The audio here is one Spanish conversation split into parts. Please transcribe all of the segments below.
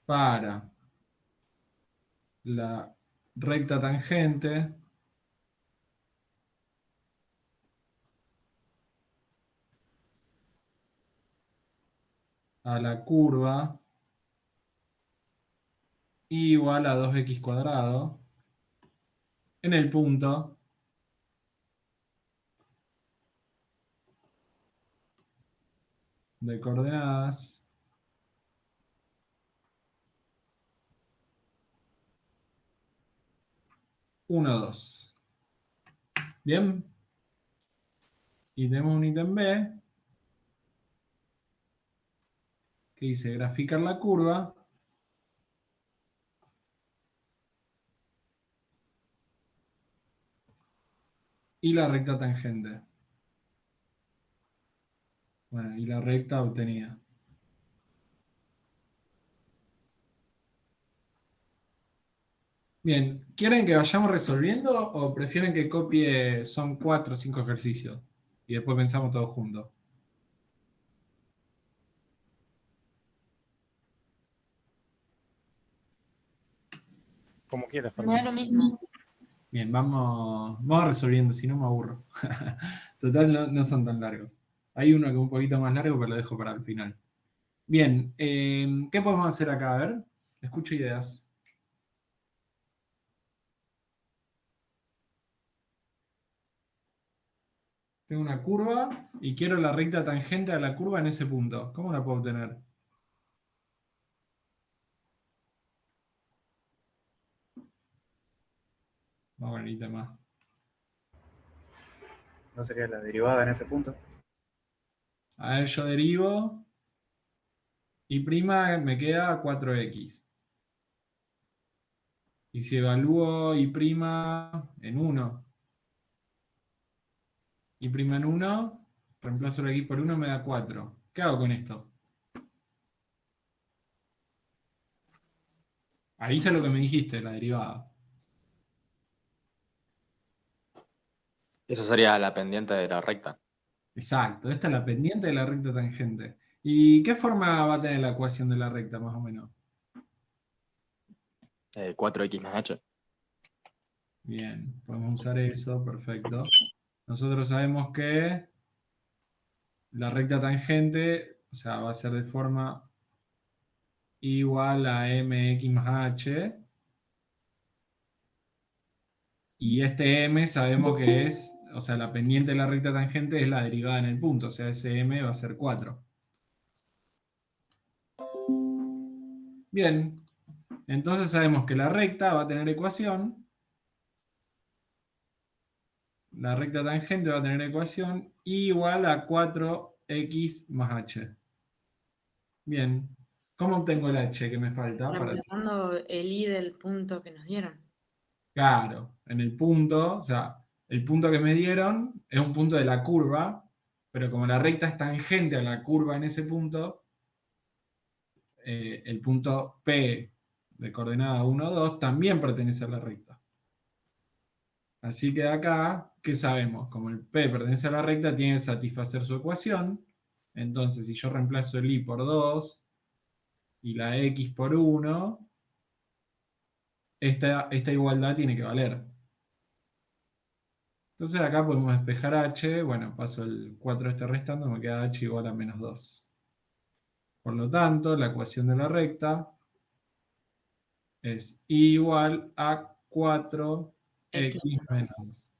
para la recta tangente a la curva igual a 2x cuadrado en el punto de coordenadas 1, 2. Bien, y tenemos un ítem B que dice graficar la curva y la recta tangente. Bueno, y la recta obtenida. Bien, ¿quieren que vayamos resolviendo o prefieren que copie, son 4 o 5 ejercicios? Y después pensamos todos juntos. Como quieras, Me da Fernando. lo mismo. Bien, vamos resolviendo, si no me aburro. Total, no son tan largos. Hay uno que es un poquito más largo, pero lo dejo para el final. Bien, ¿qué podemos hacer acá? A ver, escucho ideas. Tengo una curva y quiero la recta tangente a la curva en ese punto. ¿Cómo la puedo obtener? Vamos a ver, ítem más. ¿No sería la derivada en ese punto? A ver, yo derivo y prima me queda 4x. Y si evalúo y prima en 1, y prima en 1, reemplazo el x por 1, me da 4. ¿Qué hago con esto? Ahí hice lo que me dijiste, la derivada. Eso sería la pendiente de la recta. Exacto, esta es la pendiente de la recta tangente. ¿Y qué forma va a tener la ecuación de la recta, más o menos? 4x más h. Bien, podemos usar eso, perfecto. Nosotros sabemos que la recta tangente, o sea, va a ser de forma igual a mx más h. Y este m sabemos que es, o sea, la pendiente de la recta tangente es la derivada en el punto, o sea, ese m va a ser 4. Bien, entonces sabemos que la recta va a tener ecuación, la recta tangente va a tener ecuación igual a 4x más h. Bien, ¿cómo obtengo el h que me falta? Reemplazando el i del punto que nos dieron. Claro, en el punto, o sea, el punto que me dieron es un punto de la curva, pero como la recta es tangente a la curva en ese punto, el punto P de coordenada 1, 2 también pertenece a la recta. Así que acá, ¿qué sabemos? Como el P pertenece a la recta, tiene que satisfacer su ecuación. Entonces, si yo reemplazo el I por 2 y la X por 1, esta igualdad tiene que valer. Entonces acá podemos despejar h, bueno, paso el 4 este restando, me queda h igual a menos 2. Por lo tanto, la ecuación de la recta es igual a 4x X. menos 2.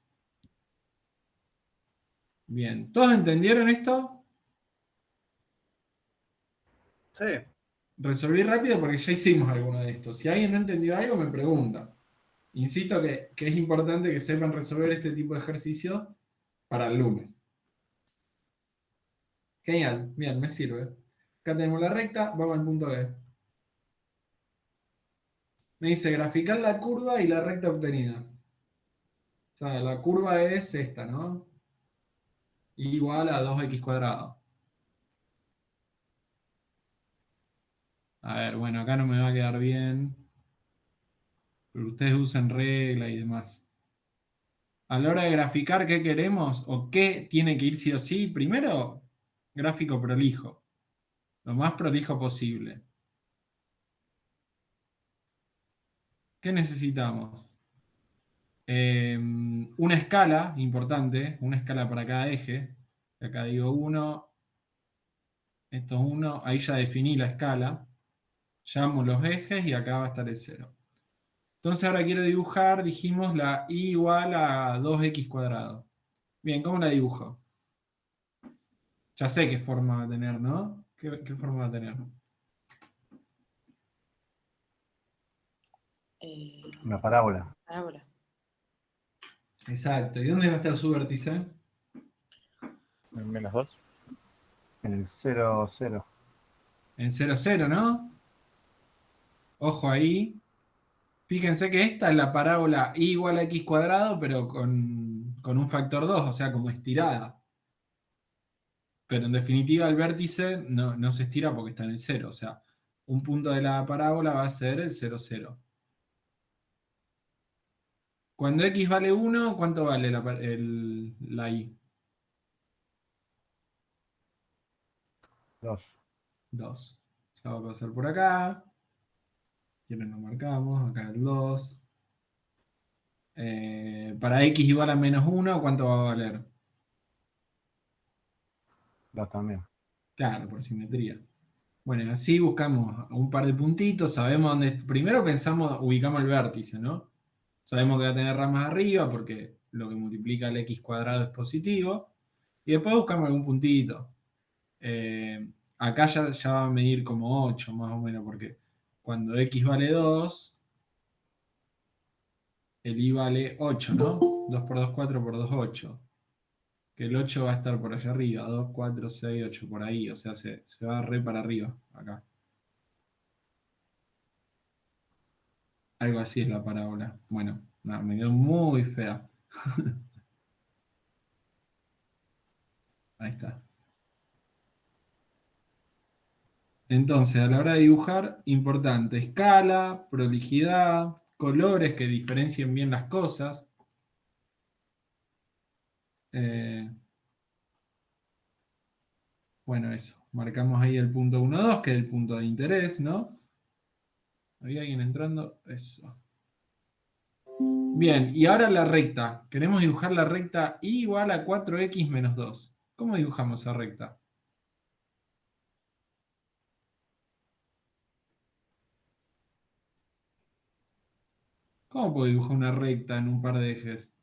Bien, ¿todos entendieron esto? Sí. Resolví rápido porque ya hicimos alguno de estos. Si alguien no entendió algo, me pregunta. Insisto que es importante que sepan resolver este tipo de ejercicio para el lunes. Genial, bien, me sirve. Acá tenemos la recta, vamos al punto B. Me dice graficar la curva y la recta obtenida. O sea, la curva es esta, ¿no? Igual a 2x cuadrado. A ver, bueno, acá no me va a quedar bien. Pero ustedes usen regla y demás. A la hora de graficar qué queremos o qué tiene que ir sí o sí, primero, gráfico prolijo. Lo más prolijo posible. ¿qué necesitamos? Una escala importante, una escala para cada eje. Acá digo 1, esto es 1, ahí ya definí la escala. Llamo los ejes y acá va a estar el 0. Entonces ahora quiero dibujar, dijimos, la y igual a 2x cuadrado. Bien, ¿cómo la dibujo? Ya sé qué forma va a tener, ¿no? ¿Qué forma va a tener? Una parábola. Parábola. Exacto. ¿Y dónde va a estar su vértice? En -2. En el 0, 0. En 0, 0, ¿no? Ojo ahí. Fíjense que esta es la parábola y igual a x cuadrado, pero con un factor 2, o sea, como estirada. Pero en definitiva el vértice no se estira porque está en el 0. O sea, un punto de la parábola va a ser el 0, 0. Cuando x vale 1, ¿cuánto vale la y? 2. 2. Ya va a pasar por acá. Quieren lo marcamos. Acá el 2. Para x igual a menos 1, ¿cuánto va a valer? 2 también. Claro, por simetría. Bueno, así buscamos un par de puntitos, sabemos dónde. Primero ubicamos el vértice, ¿no? Sabemos que va a tener ramas arriba porque lo que multiplica el x cuadrado es positivo. Y después buscamos algún puntito. Acá ya va a medir como 8 más o menos, porque cuando x vale 2, el y vale 8, ¿no? 2 por 2, 4 por 2, 8. Que el 8 va a estar por allá arriba, 2, 4, 6, 8, por ahí, o sea, se va re para arriba, acá. Algo así es la parábola. Bueno, no, me quedó muy fea. Ahí está. Entonces, a la hora de dibujar, importante, escala, prolijidad, colores que diferencien bien las cosas. Bueno, eso. Marcamos ahí el punto 1, 2, que es el punto de interés, ¿no? ¿Había alguien entrando? Eso. Bien, y ahora la recta. Queremos dibujar la recta y igual a 4x menos 2. ¿Cómo dibujamos esa recta? ¿Cómo puedo dibujar una recta en un par de ejes?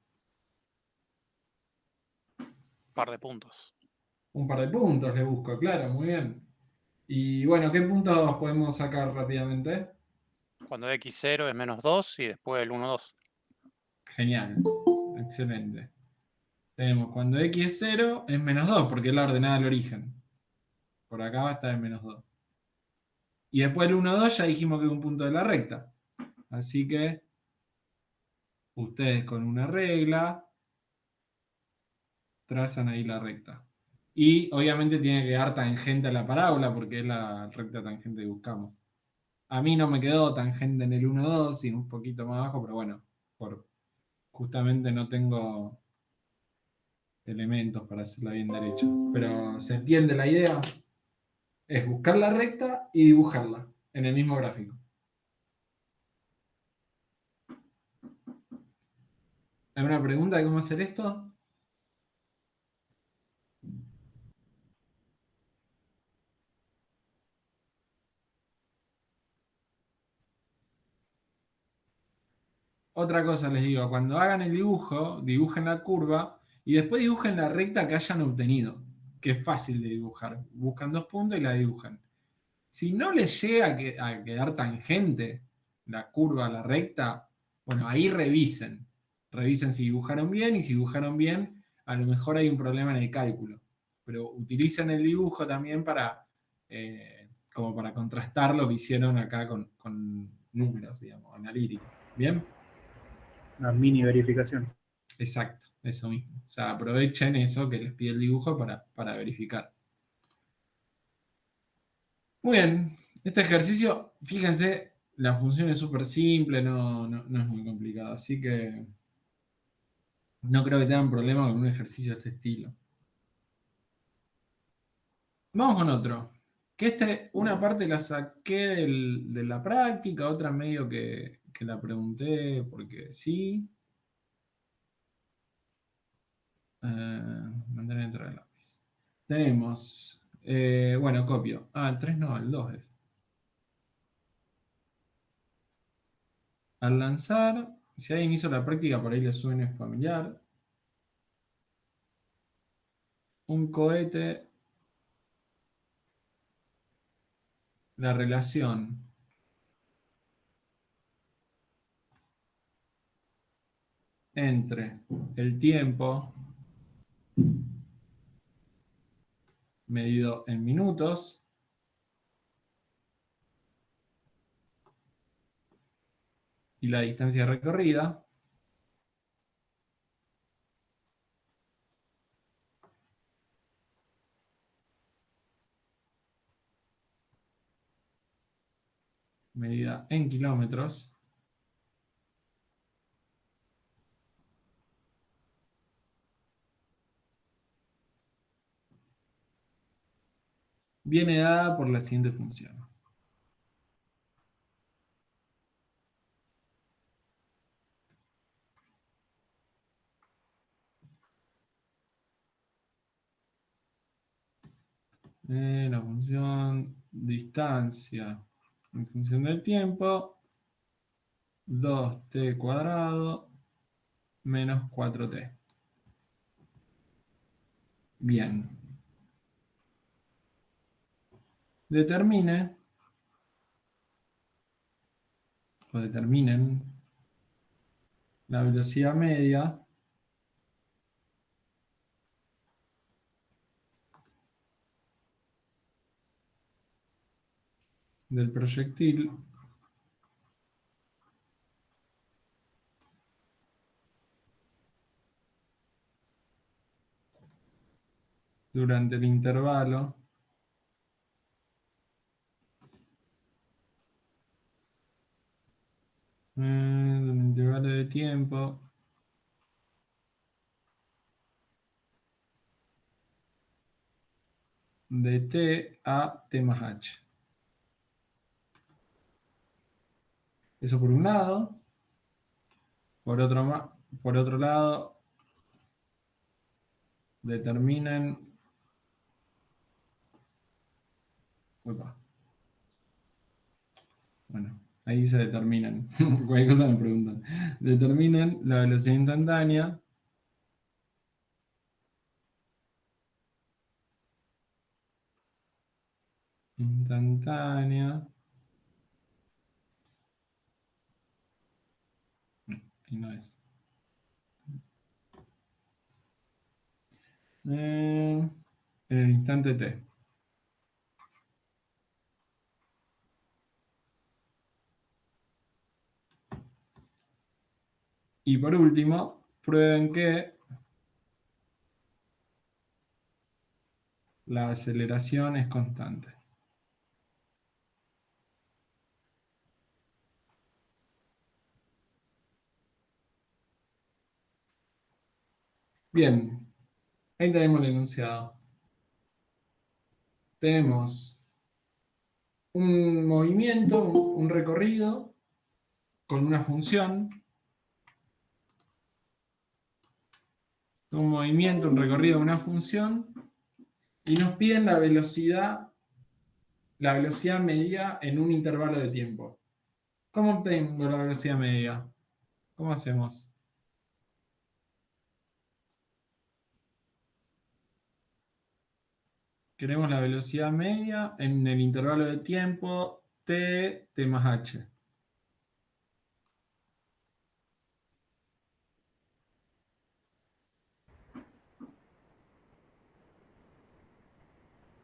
Par de puntos. Un par de puntos le busco, claro, muy bien. Y bueno, ¿qué puntos podemos sacar rápidamente? Cuando x0 es -2 y después el 1, 2. Genial, excelente. Tenemos cuando x es 0 es menos 2, porque es la ordenada del origen. Por acá va a estar en menos 2. Y después el 1, 2 ya dijimos que es un punto de la recta. Así que ustedes con una regla trazan ahí la recta. Y obviamente tiene que dar tangente a la parábola porque es la recta tangente que buscamos. A mí no me quedó tangente en el 1, 2, sino un poquito más abajo, pero bueno, justamente no tengo elementos para hacerla bien derecha. Pero ¿se entiende la idea? Es buscar la recta y dibujarla en el mismo gráfico. ¿Alguna pregunta de cómo hacer esto? Otra cosa les digo, cuando hagan el dibujo, dibujen la curva y después dibujen la recta que hayan obtenido, que es fácil de dibujar. Buscan 2 puntos y la dibujan. Si no les llega a quedar tangente la curva a la recta, bueno, ahí revisen. Revisen si dibujaron bien y si dibujaron bien, a lo mejor hay un problema en el cálculo. Pero utilicen el dibujo también como para contrastar lo que hicieron acá con números, digamos, analíticos. ¿Bien? Una mini verificación. Exacto, eso mismo. O sea, aprovechen eso que les pide el dibujo para verificar. Muy bien, este ejercicio, fíjense, la función es súper simple, no es muy complicado, así que no creo que tengan problema con un ejercicio de este estilo. Vamos con otro. Que una parte la saqué de la práctica, otra medio que la pregunté porque sí. Mantener dentro del lápiz. Tenemos, bueno, copio. El 3 no, el 2 es. Al lanzar, si alguien hizo la práctica, por ahí le suene familiar. Un cohete, la relación entre el tiempo medido en minutos y la distancia recorrida medida en kilómetros viene dada por la siguiente función. La función distancia en función del tiempo, 2t cuadrado menos 4t. Bien. Determine o determinen la velocidad media del proyectil durante el intervalo de tiempo de t a t más h. Eso por un lado. Por otro lado, determinen. Uepa. Bueno, ahí se determinan. Cualquier cosa me preguntan. Determinen la velocidad instantánea y no es. En el instante t. Y por último, prueben que la aceleración es constante. Bien, ahí tenemos el enunciado. Tenemos un movimiento, un recorrido con una función. Un movimiento, un recorrido, una función. Y nos piden la velocidad media en un intervalo de tiempo. ¿Cómo obtengo la velocidad media? ¿Cómo hacemos? Queremos la velocidad media en el intervalo de tiempo t más h.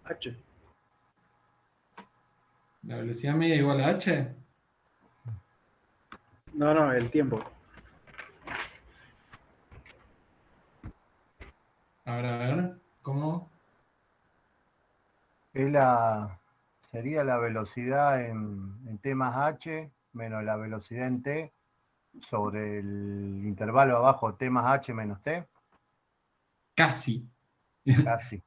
H. ¿La velocidad media igual a h? No, el tiempo. A ver, ¿cómo? Sería la velocidad en t más h menos la velocidad en t sobre el intervalo abajo t más h menos t. Casi. Casi.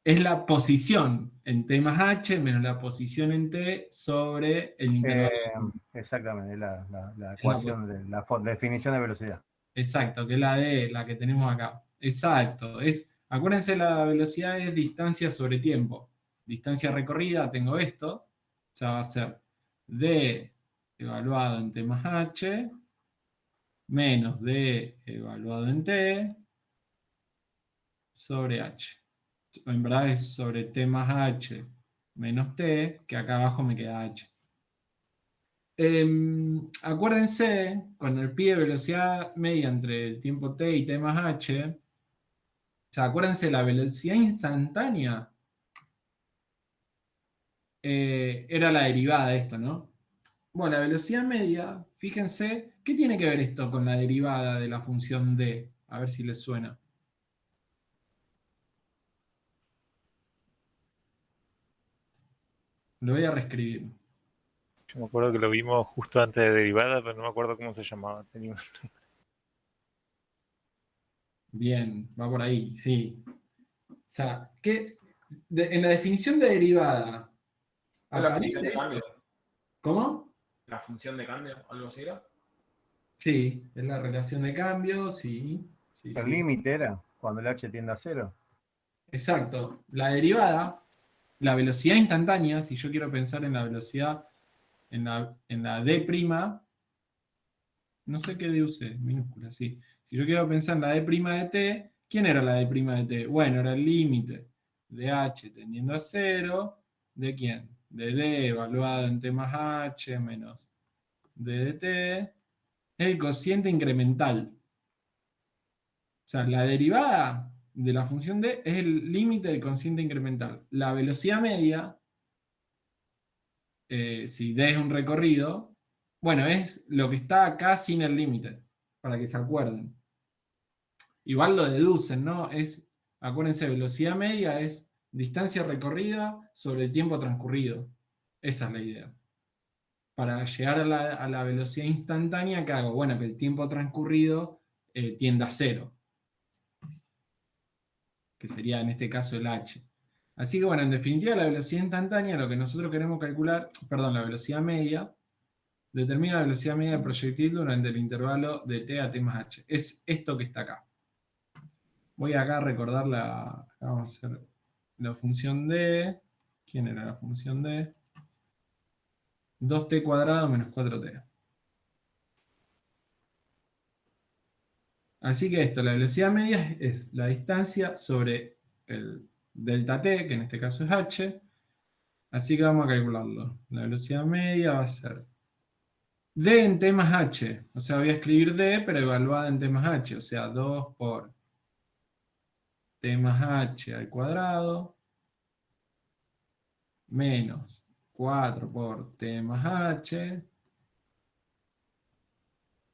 es la posición en t más h menos la posición en t sobre el intervalo. Exactamente, la la ecuación de la definición de velocidad. Exacto, que es la de la que tenemos acá. Exacto. Acuérdense, la velocidad es distancia sobre tiempo. Distancia recorrida, tengo esto. O sea, va a ser d evaluado en t más h menos d evaluado en t sobre h. En verdad es sobre t más h menos t, que acá abajo me queda h. Acuérdense, cuando el pi de velocidad media entre el tiempo t y t más h, o sea, acuérdense, la velocidad instantánea era la derivada de esto, ¿no? Bueno, la velocidad media, fíjense, ¿qué tiene que ver esto con la derivada de la función d? A ver si les suena. Lo voy a reescribir. Yo me acuerdo que lo vimos justo antes de derivada, pero no me acuerdo cómo se llamaba. Tenía Bien, va por ahí, sí. O sea, en la definición de derivada ¿Es la función de aparece. cambio? ¿Cómo? ¿La función de cambio? ¿Algo así era? Sí, es la relación de cambio, sí. Sí, El sí. límite era cuando el h tiende a 0. Exacto. La derivada, la velocidad instantánea, si yo quiero pensar en la velocidad, en la d', no sé qué d use, minúscula, sí. Si yo quiero pensar en la d' de t, ¿quién era la d' de t? Bueno, era el límite de h tendiendo a 0, ¿de quién? De d evaluado en t más h menos d de t, es el cociente incremental. O sea, la derivada de la función d es el límite del cociente incremental. La velocidad media, si d es un recorrido, bueno, es lo que está acá sin el límite, para que se acuerden. Igual lo deducen, ¿no? Acuérdense, velocidad media es distancia recorrida sobre el tiempo transcurrido. Esa es la idea. Para llegar a la velocidad instantánea, ¿qué hago? Bueno, que el tiempo transcurrido tienda a 0. Que sería en este caso el h. Así que bueno, en definitiva la velocidad instantánea, lo que nosotros queremos calcular, perdón, la velocidad media, determina la velocidad media del proyectil durante el intervalo de t a t más h. Es esto que está acá. Voy acá a recordar vamos a hacer la función d. ¿Quién era la función d? 2t cuadrado menos 4t. Así que esto, la velocidad media es la distancia sobre el delta t, que en este caso es h. Así que vamos a calcularlo. La velocidad media va a ser d en t más h. O sea, voy a escribir d, pero evaluada en t más h. O sea, 2 por t más h al cuadrado menos 4 por t más h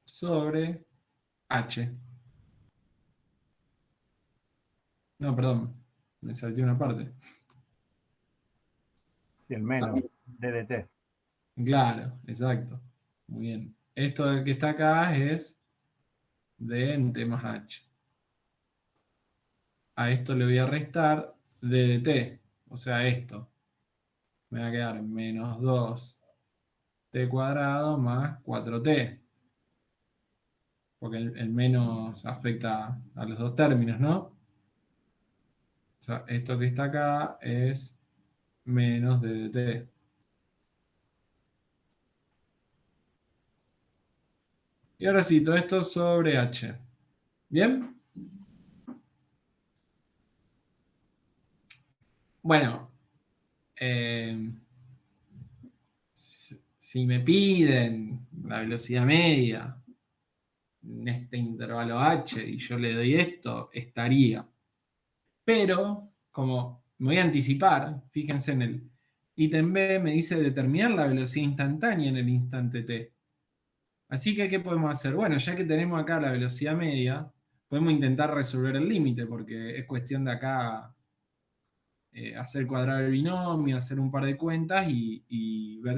sobre h. No, perdón. Me salté una parte. Y el menos d de t. Claro, exacto. Muy bien. Esto que está acá es d en t más h. A esto le voy a restar d de t. O sea, esto. Me va a quedar menos 2t cuadrado más 4t. Porque el menos afecta a los dos términos, ¿no? O sea, esto que está acá es menos d de t. Y ahora sí, todo esto sobre h. ¿Bien? Bueno, si me piden la velocidad media en este intervalo h y yo le doy esto, estaría. Pero, como me voy a anticipar, fíjense en el ítem B, me dice determinar la velocidad instantánea en el instante t. Así que, ¿qué podemos hacer? Bueno, ya que tenemos acá la velocidad media, podemos intentar resolver el límite, porque es cuestión de acá hacer cuadrar el binomio, hacer un par de cuentas y ver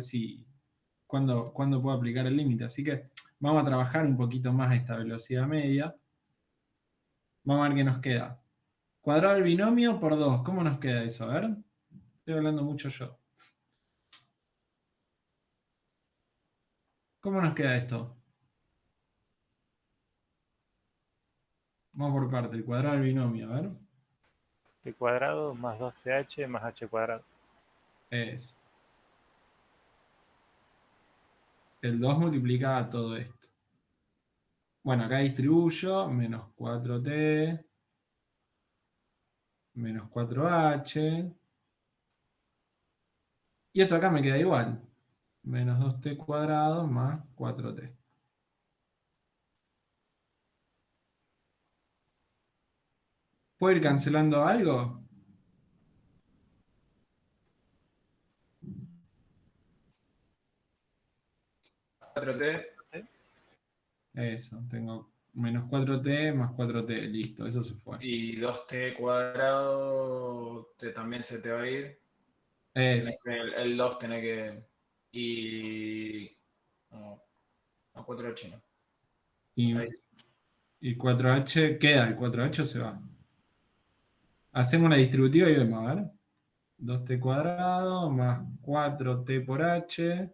cuándo puedo aplicar el límite. Así que vamos a trabajar un poquito más esta velocidad media. Vamos a ver qué nos queda. Cuadrado del binomio por 2. ¿Cómo nos queda eso? A ver. Estoy hablando mucho yo. ¿Cómo nos queda esto? Vamos por parte. El cuadrado del binomio, a ver. T cuadrado más 2th más h cuadrado. Es. El 2 multiplica a todo esto. Bueno, acá distribuyo. Menos 4t. Menos 4h. Y esto acá me queda igual. Menos 2t cuadrado más 4t. ¿Puedo ir cancelando algo? Eso, tengo menos 4t más 4t. Listo, eso se fue. Y 2t cuadrado también se te va a ir. Es. El 2 tenés que... Y... No, 4h no. Y, Ahí. y 4h queda, el 4h se va. Hacemos una distributiva y vemos, a ver. 2t cuadrado más 4t por h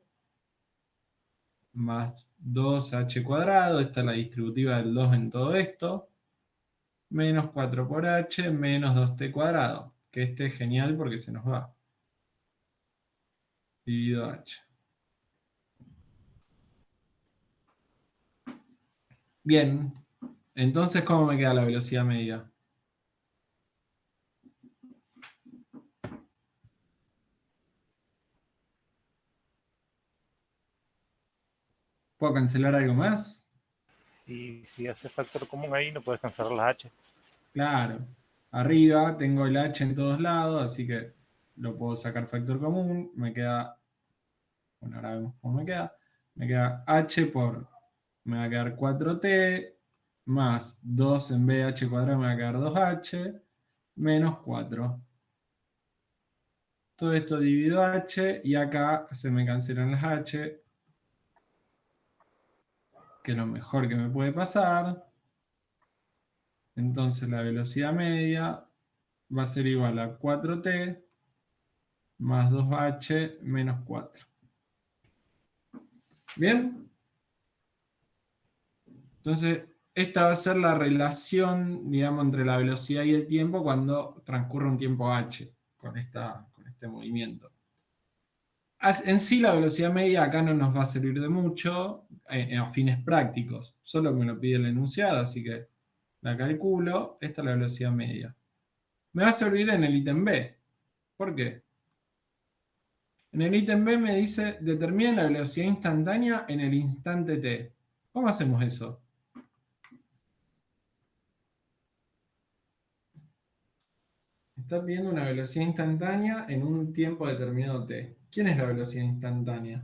más 2h cuadrado. Esta es la distributiva del 2 en todo esto. Menos 4 por h menos 2t cuadrado. Que este es genial porque se nos va. Dividido h. Bien. Entonces, ¿cómo me queda la velocidad media? ¿Puedo cancelar algo más? Y si haces factor común ahí, no puedes cancelar las h. Claro. Arriba tengo el h en todos lados, así que lo puedo sacar factor común. Me queda... Bueno, ahora vemos cómo me queda. Me queda h por... Me va a quedar 4t más 2 en vez de h cuadrado me va a quedar 2h menos 4. Todo esto dividido h y acá se me cancelan las h, que es lo mejor que me puede pasar. Entonces la velocidad media va a ser igual a 4t más 2h menos 4. ¿Bien? Entonces, esta va a ser la relación, digamos, entre la velocidad y el tiempo cuando transcurre un tiempo h con este movimiento. En sí, la velocidad media acá no nos va a servir de mucho a fines prácticos. Solo me lo pide el enunciado, así que la calculo. Esta es la velocidad media. Me va a servir en el ítem B. ¿Por qué? En el ítem B me dice, determina la velocidad instantánea en el instante t. ¿Cómo hacemos eso? Está pidiendo una velocidad instantánea en un tiempo determinado t. ¿Quién es la velocidad instantánea?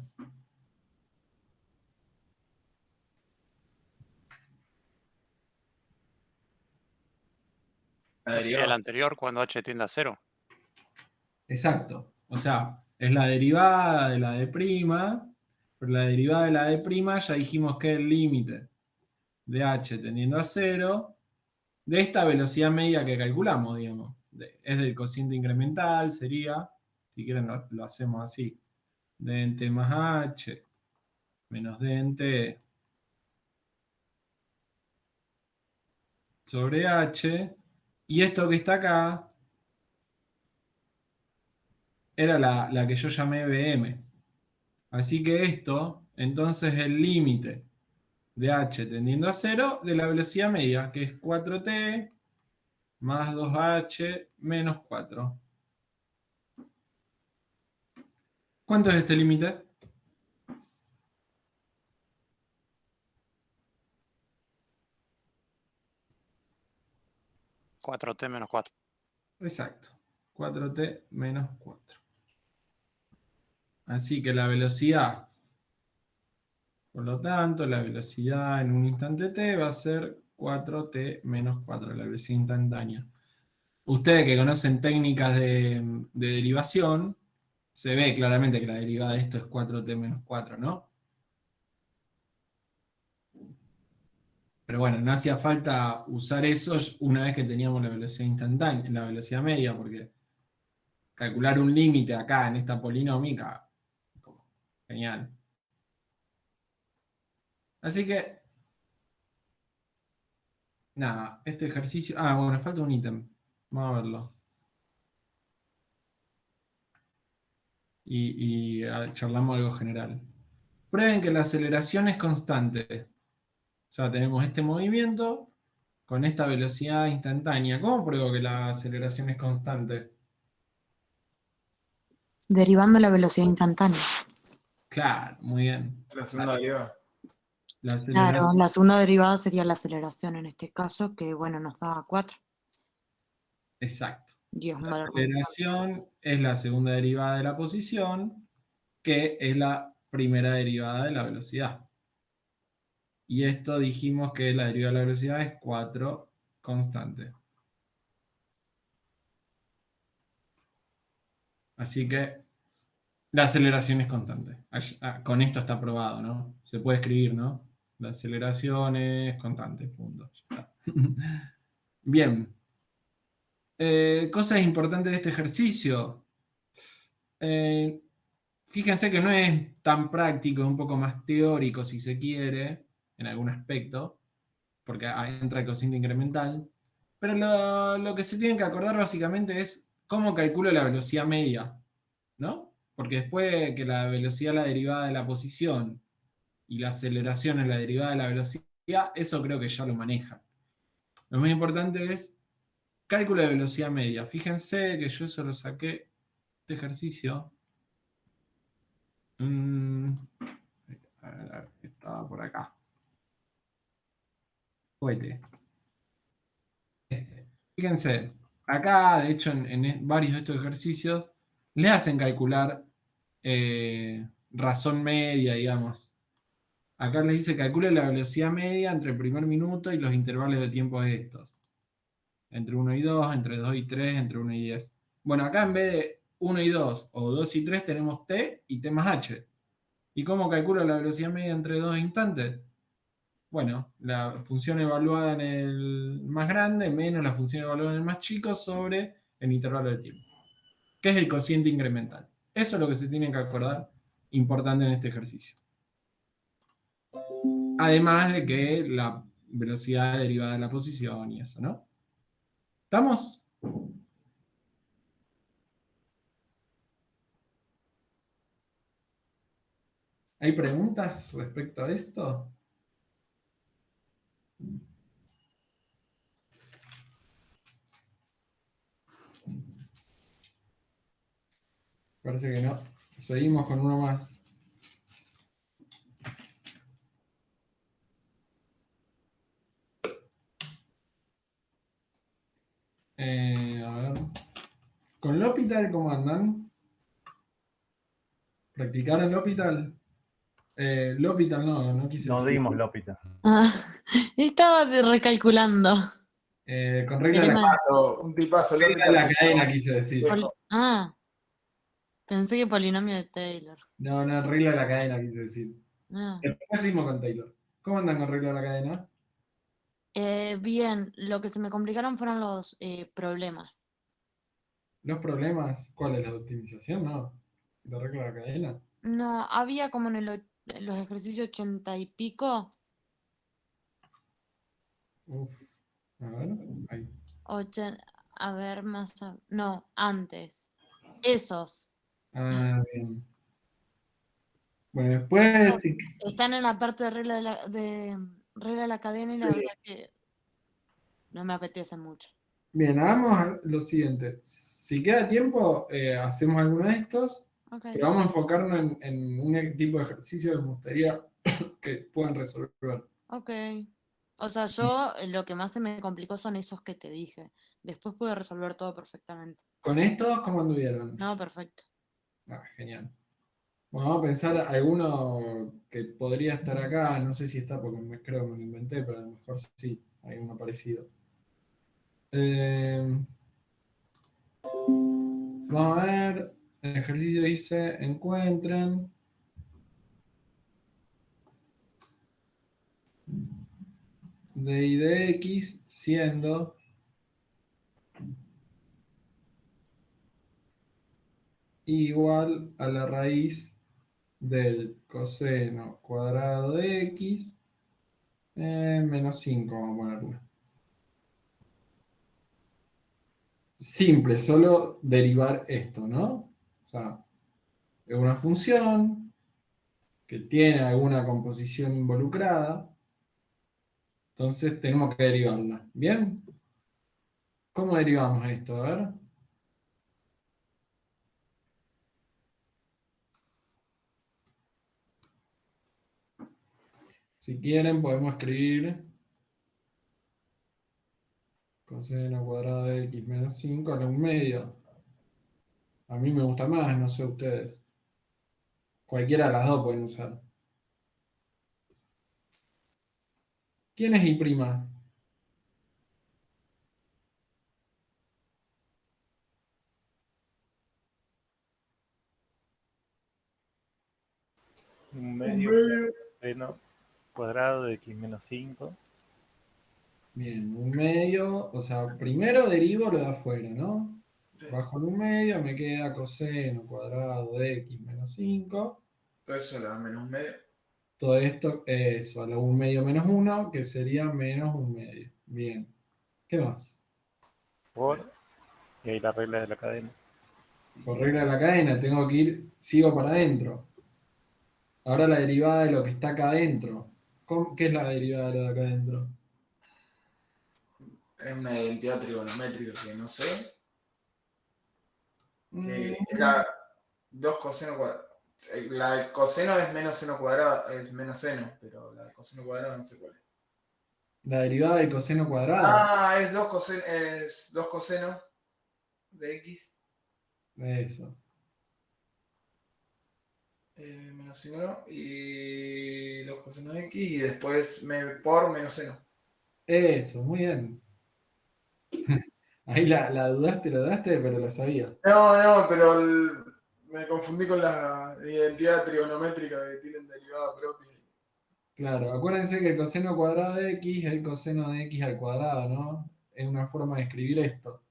La Sí, el derivada. anterior cuando h tiende a 0. Exacto. O sea, es la derivada de la d', pero la derivada de la d' ya dijimos que es el límite de h tendiendo a 0 de esta velocidad media que calculamos, digamos. Es del cociente incremental, sería, si quieren lo hacemos así, d en t más h menos d en t sobre h, y esto que está acá era la que yo llamé Bm. Así que esto, entonces, es el límite de h tendiendo a 0 de la velocidad media, que es 4t más 2h menos 4. ¿Cuánto es este límite? ¿4t menos 4? Exacto. 4t menos 4. Así que la velocidad, por lo tanto, la velocidad en un instante t va a ser 4t menos 4, la velocidad instantánea. Ustedes que conocen técnicas de derivación, se ve claramente que la derivada de esto es 4t menos 4, ¿no? Pero bueno, no hacía falta usar eso una vez que teníamos la velocidad instantánea, la velocidad media, porque calcular un límite acá en esta polinómica, como, genial. Así que, nada, este ejercicio... Ah, bueno, falta un ítem. Vamos a verlo. Charlamos algo general. Prueben que la aceleración es constante. O sea, tenemos este movimiento con esta velocidad instantánea. ¿Cómo pruebo que la aceleración es constante? Derivando la velocidad instantánea. Claro, muy bien. La segunda derivada. La Claro, aceleración, la segunda derivada sería la aceleración en este caso, que bueno, nos da 4. exacto. Y es un La valor constante. aceleración es la segunda derivada de la posición, que es la primera derivada de la velocidad. Y esto dijimos que la derivada de la velocidad es 4 constante. Así que la aceleración es constante. Con esto está probado, ¿no? Se puede escribir, ¿no? La aceleración es constante, punto. Ya está. Bien. Cosas importantes de este ejercicio. Eh, Fíjense que no es tan práctico, es un poco más teórico si se quiere, en algún aspecto, porque ahí entra el cociente incremental. Pero lo que se tienen que acordar básicamente es cómo calculo la velocidad media, ¿no? Porque después que la velocidad es la derivada de la posición y la aceleración es la derivada de la velocidad, eso creo que ya lo manejan. Lo más importante es cálculo de velocidad media. Fíjense que yo eso lo saqué de ejercicio. A ver, estaba por acá. Fuete. Fíjense, acá, de hecho, en varios de estos ejercicios, le hacen calcular razón media, digamos. Acá les dice calcule la velocidad media entre el primer minuto y los intervalos de tiempo de estos. Entre 1 y 2, entre 2 y 3, entre 1 y 10. Bueno, acá en vez de 1 y 2 o 2 y 3 tenemos t y t más h. ¿Y cómo calculo la velocidad media entre dos instantes? Bueno, la función evaluada en el más grande menos la función evaluada en el más chico sobre el intervalo de tiempo, que es el cociente incremental. Eso es lo que se tiene que acordar importante en este ejercicio. Además de que la velocidad derivada de la posición y eso, ¿no? ¿Estamos? ¿Hay preguntas respecto a esto? Parece que no. Seguimos con uno más. A ver. ¿Con L'Hopital cómo andan? ¿Practicaron L'Hopital? L'Hopital no quise No decir. dimos Lópita. Ah, estaba recalculando. Con regla de Teorema- Un tipazo. regla de la cadena quise decir. Pensé que polinomio de Taylor. No, regla de la cadena quise decir. Ah. Después seguimos con Taylor. ¿Cómo andan con regla de la cadena? Bien, lo que se me complicaron fueron los problemas. ¿Los problemas? ¿Cuál es la optimización? No. ¿La regla de la cadena? No, había como en los ejercicios 80 y pico, Uf. A ver. Ahí. a ver, no, antes. Esos. Bien. Bueno, después, sí. Están en la parte de regla de la cadena y la verdad que no me apetece mucho. Bien, hagamos lo siguiente. Si queda tiempo, hacemos alguno de estos, Ok. pero vamos a enfocarnos en un tipo de ejercicio que me gustaría que puedan resolver. Ok. O sea, yo lo que más se me complicó son esos que te dije. Después pude resolver todo perfectamente. ¿Con estos cómo anduvieron? No, perfecto. Genial. Bueno, vamos a pensar alguno que podría estar acá. No sé si está porque creo que me lo inventé, pero a lo mejor sí, hay uno parecido. Vamos a ver. El ejercicio dice: de y de x siendo igual a la raíz del coseno cuadrado de x menos 5, vamos a ponerlo. Simple, solo derivar esto, ¿no? O sea, es una función que tiene alguna composición involucrada, entonces tenemos que derivarla. ¿Bien? ¿Cómo derivamos esto? A ver. Si quieren, podemos escribir coseno cuadrado de x menos 5 a la 1/2. A mí me gusta más, no sé ustedes. Cualquiera de las dos pueden usar. ¿Quién es y'? Un medio seno cuadrado de x menos 5. Bien, 1/2, o sea, primero derivo lo de afuera, ¿no? Sí. Bajo el 1/2 me queda coseno cuadrado de x menos 5. Todo eso le da -1/2. Todo esto, eso, a la 1/2 menos 1, que sería menos 1/2. Bien. ¿Qué más? Por. Y ahí la regla de la cadena. Por regla de la cadena, tengo que ir, sigo para adentro. Ahora la derivada de lo que está acá adentro. ¿Qué es la derivada de lo de acá adentro? Es una identidad trigonométrica que no sé. Que Mm, era 2 coseno cuadrado. La del coseno es menos seno cuadrado, es menos seno, pero la del coseno cuadrado no sé cuál es. La derivada del coseno cuadrado. Ah, es 2 cosenos de x Eso. menos seno y 2 cosenos de x y después por menos seno. Eso, muy bien. Ahí la dudaste, pero la sabías. No, pero me confundí con la identidad trigonométrica que tienen derivada propia. Claro, acuérdense que el coseno cuadrado de x es el coseno de x al cuadrado, ¿no? Es una forma de escribir esto.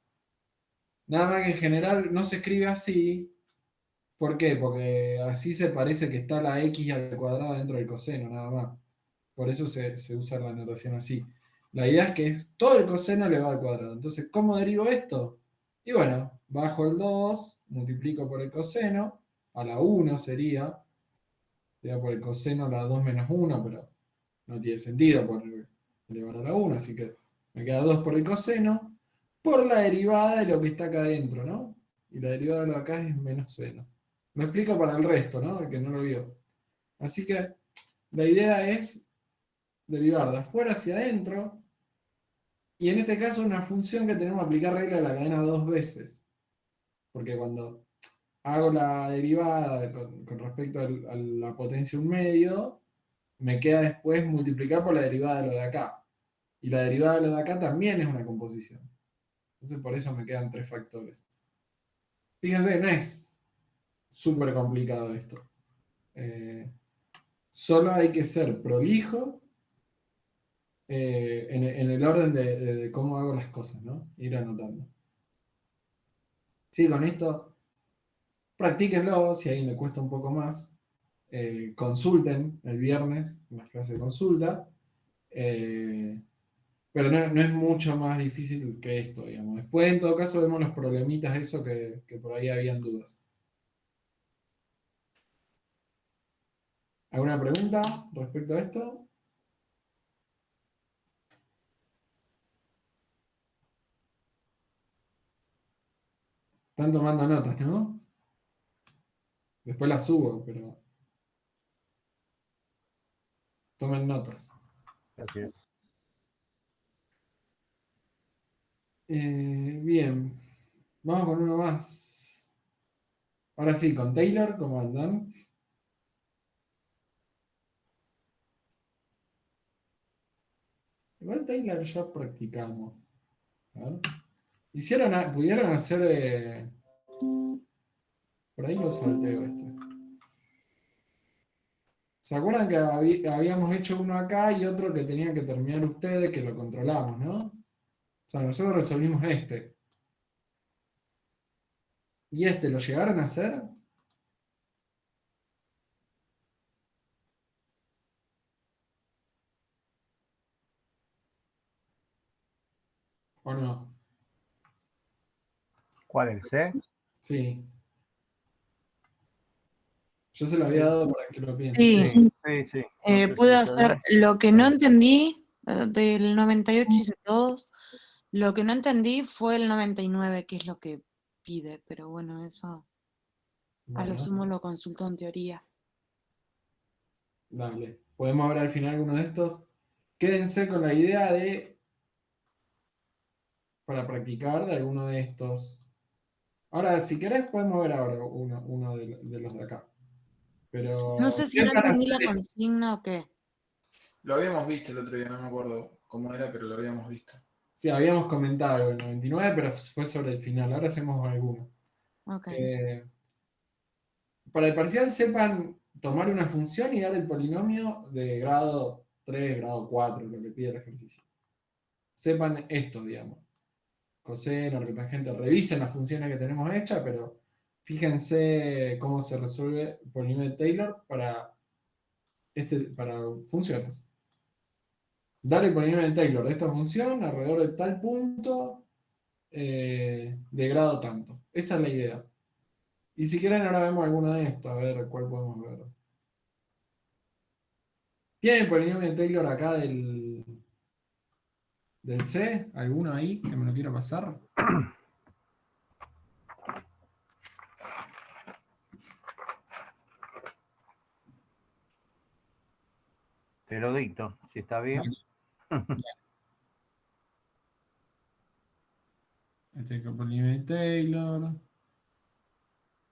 Nada más que en general no se escribe así. ¿Por qué? Porque así se parece que está la x al cuadrado dentro del coseno, nada más. Por eso se usa la notación así. La idea es que todo el coseno elevado al cuadrado. Entonces, ¿cómo derivo esto? Y bueno, bajo el 2, multiplico por el coseno, a la 1 sería por el coseno a la 2 menos 1, pero no tiene sentido por elevar a la 1, así que me queda 2 por el coseno, por la derivada de lo que está acá adentro, ¿no? Y la derivada de lo de acá es menos seno. Lo explico para el resto, ¿no? El que no lo vio. Así que la idea es derivar de afuera hacia adentro, y en este caso una función que tenemos que aplicar regla de la cadena 2 veces. Porque cuando hago la derivada con respecto a la potencia 1/2, me queda después multiplicar por la derivada de lo de acá. Y la derivada de lo de acá también es una composición. Entonces por eso me quedan 3 factores. Fíjense, no es súper complicado esto. Solo hay que ser prolijo en el orden de cómo hago las cosas, ¿no? Ir anotando. Sí, con esto, practíquenlo si a alguien le cuesta un poco más. Consulten el viernes en las clases de consulta. Pero no es mucho más difícil que esto, digamos. Después, en todo caso, vemos los problemitas, eso que por ahí habían dudas. ¿Alguna pregunta respecto a esto? Están tomando notas, ¿no? Después las subo, pero tomen notas. Así es. Bien, vamos con uno más. Ahora sí, con Taylor, ¿cómo andan? Igual Taylor ya practicamos. A ver. ¿Pudieron hacer... por ahí lo salteo este. ¿Se acuerdan que habíamos hecho uno acá y otro que tenía que terminar ustedes, que lo controlamos, ¿no? O sea, nosotros resolvimos este. ¿Y este lo llegaron a hacer? ¿O no? ¿Cuál, el C? Sí. Yo se lo había dado para que lo piensen. Sí, Sí. No sé pude si hacer se ve. lo que no entendí del 98 hice todos. Lo que no entendí fue el 99, que es lo que pide, pero bueno, eso a lo Bueno, sumo lo consultó en teoría. dale. ¿Podemos ver al final alguno de estos? Quédense con la idea de, para practicar, de alguno de estos. Ahora, si querés, podemos ver ahora uno de los de acá. Pero No sé si no siempre entendí la hacer- consigna o qué. Lo habíamos visto el otro día, no me acuerdo cómo era, pero lo habíamos visto. Sí, habíamos comentado algo en 99, pero fue sobre el final. Ahora hacemos alguno. Ok. Para el parcial sepan tomar una función y dar el polinomio de grado 3, grado 4, lo que pide el ejercicio. Sepan esto, digamos. Coseno, arcotangente, revisen las funciones que tenemos hechas, pero fíjense cómo se resuelve el polinomio de Taylor para funciones. Dar el polinomio de Taylor de esta función alrededor de tal punto de grado tanto. Esa es la idea. Y si quieren, ahora vemos alguno de estos, a ver cuál podemos ver. ¿Tiene el polinomio de Taylor acá del C? ¿Alguno ahí que me lo quiera pasar? Te lo dicto, si está bien. Este es el polinomio de Taylor.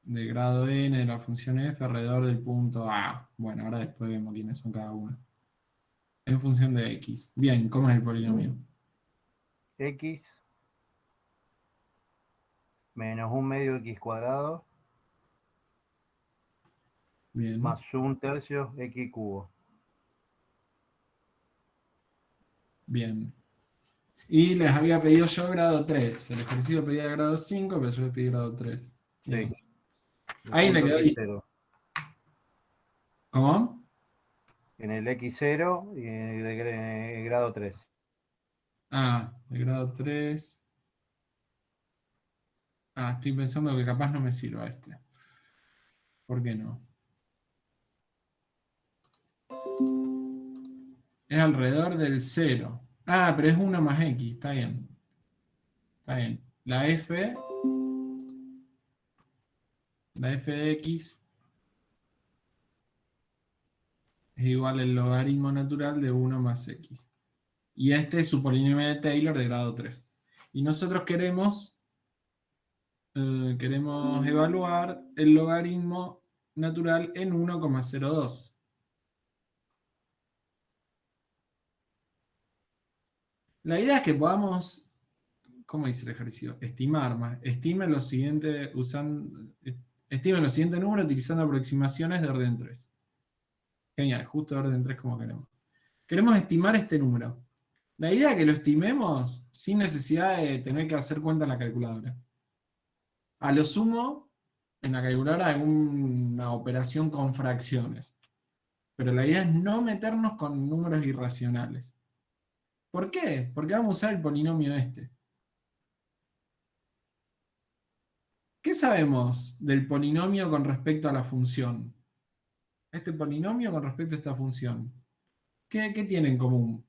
De grado n de la función f alrededor del punto A. Bueno, ahora después vemos quiénes son cada uno. En función de x. Bien, ¿cómo es el polinomio? X menos 1/2 x cuadrado Bien. más 1/3 x cubo. Bien. Y les había pedido yo grado 3. El ejercicio pedía grado 5, pero yo les pedí grado 3. Bien. Sí. Ahí le quedó. X0. ¿Cómo? En el X0 y en el grado 3. Ah, de grado 3. Ah, estoy pensando que capaz no me sirva este. ¿Por qué no? Es alrededor del 0. Ah, pero es 1 más x. Está bien. Está bien. La f de x es igual al logaritmo natural de 1 más x. Y este es su polinomio de Taylor de grado 3. Y nosotros queremos evaluar el logaritmo natural en 1,02. La idea es que podamos, ¿cómo dice el ejercicio? Estimar más. Estimen los siguientes números utilizando aproximaciones de orden 3. Genial, justo de orden 3 como queremos. Queremos estimar este número. La idea es que lo estimemos sin necesidad de tener que hacer cuenta en la calculadora. A lo sumo, en la calculadora alguna operación con fracciones. Pero la idea es no meternos con números irracionales. ¿Por qué? Porque vamos a usar el polinomio este. ¿Qué sabemos del polinomio con respecto a la función? Este polinomio con respecto a esta función. ¿Qué tiene en común?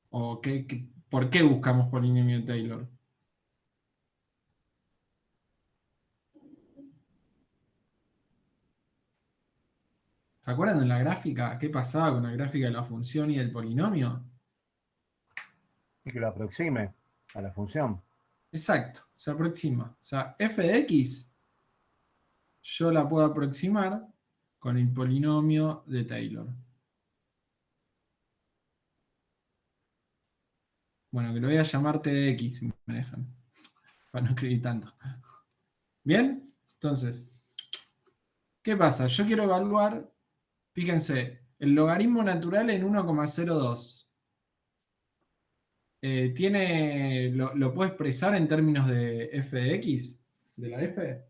¿O por qué buscamos polinomio de Taylor? ¿Se acuerdan de la gráfica? ¿Qué pasaba con la gráfica de la función y del polinomio? Y que lo aproxime a la función. Exacto, se aproxima. O sea, f de x yo la puedo aproximar con el polinomio de Taylor. Bueno, que lo voy a llamar t de x, si me dejan, para no escribir tanto. ¿Bien? Entonces, ¿qué pasa? Yo quiero evaluar Fíjense, el logaritmo natural en 1,02. ¿Lo puedo expresar en términos de f de x? ¿De la f?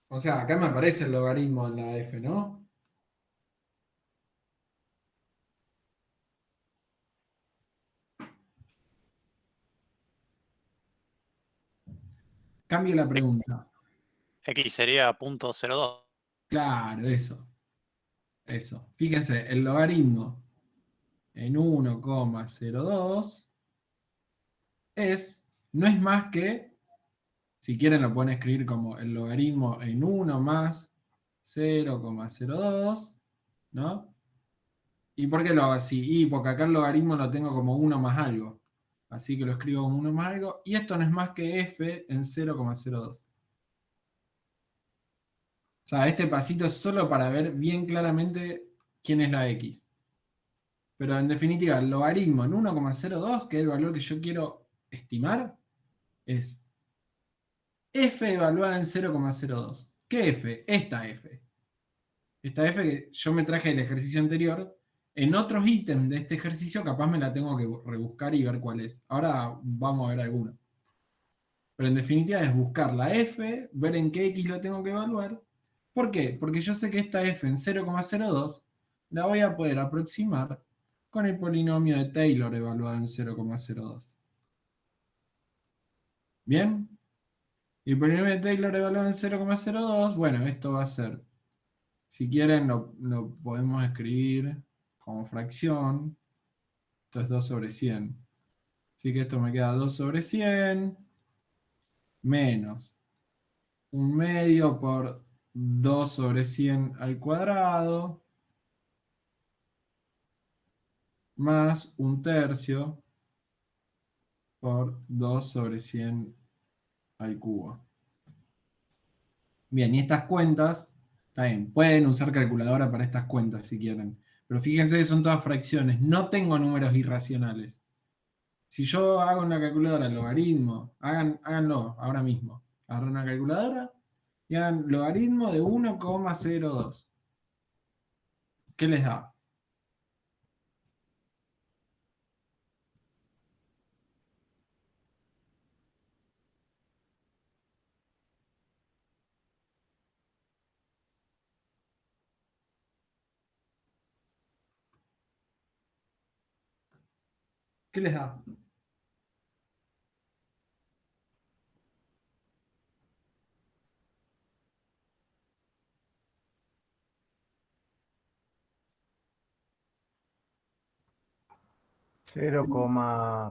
O sea, acá me aparece el logaritmo en la f, ¿no? Cambio la pregunta. X sería .02. Claro, eso. Eso. Fíjense, el logaritmo en 1,02 no es más que, si quieren lo pueden escribir como el logaritmo en 1 más 0,02, ¿no? ¿Y por qué lo hago así? Y porque acá el logaritmo lo tengo como 1 más algo. Así que lo escribo como 1 más algo. Y esto no es más que f en 0,02. O sea, este pasito es solo para ver bien claramente quién es la x. Pero en definitiva, el logaritmo en 1,02, que es el valor que yo quiero estimar, es f evaluada en 0,02. ¿Qué f? Esta f. Esta f que yo me traje del ejercicio anterior. En otros ítems de este ejercicio capaz me la tengo que rebuscar y ver cuál es. Ahora vamos a ver alguno. Pero en definitiva es buscar la f, ver en qué x lo tengo que evaluar. ¿Por qué? Porque yo sé que esta f en 0,02 la voy a poder aproximar con el polinomio de Taylor evaluado en 0,02. ¿Bien? Y el polinomio de Taylor evaluado en 0,02, bueno, esto va a ser, si quieren lo podemos escribir como fracción. Esto es 2 sobre 100. Así que esto me queda 2 sobre 100 menos 1/2 por 2 sobre 100 al cuadrado más 1/3 por 2 sobre 100 al cubo. Bien, y estas cuentas, también pueden usar calculadora para estas cuentas si quieren. Pero fíjense que son todas fracciones. No tengo números irracionales. Si yo hago una calculadora logaritmo, háganlo ahora mismo. Agarren una calculadora y hagan logaritmo de 1,02. ¿Qué les da? ¿Qué les da?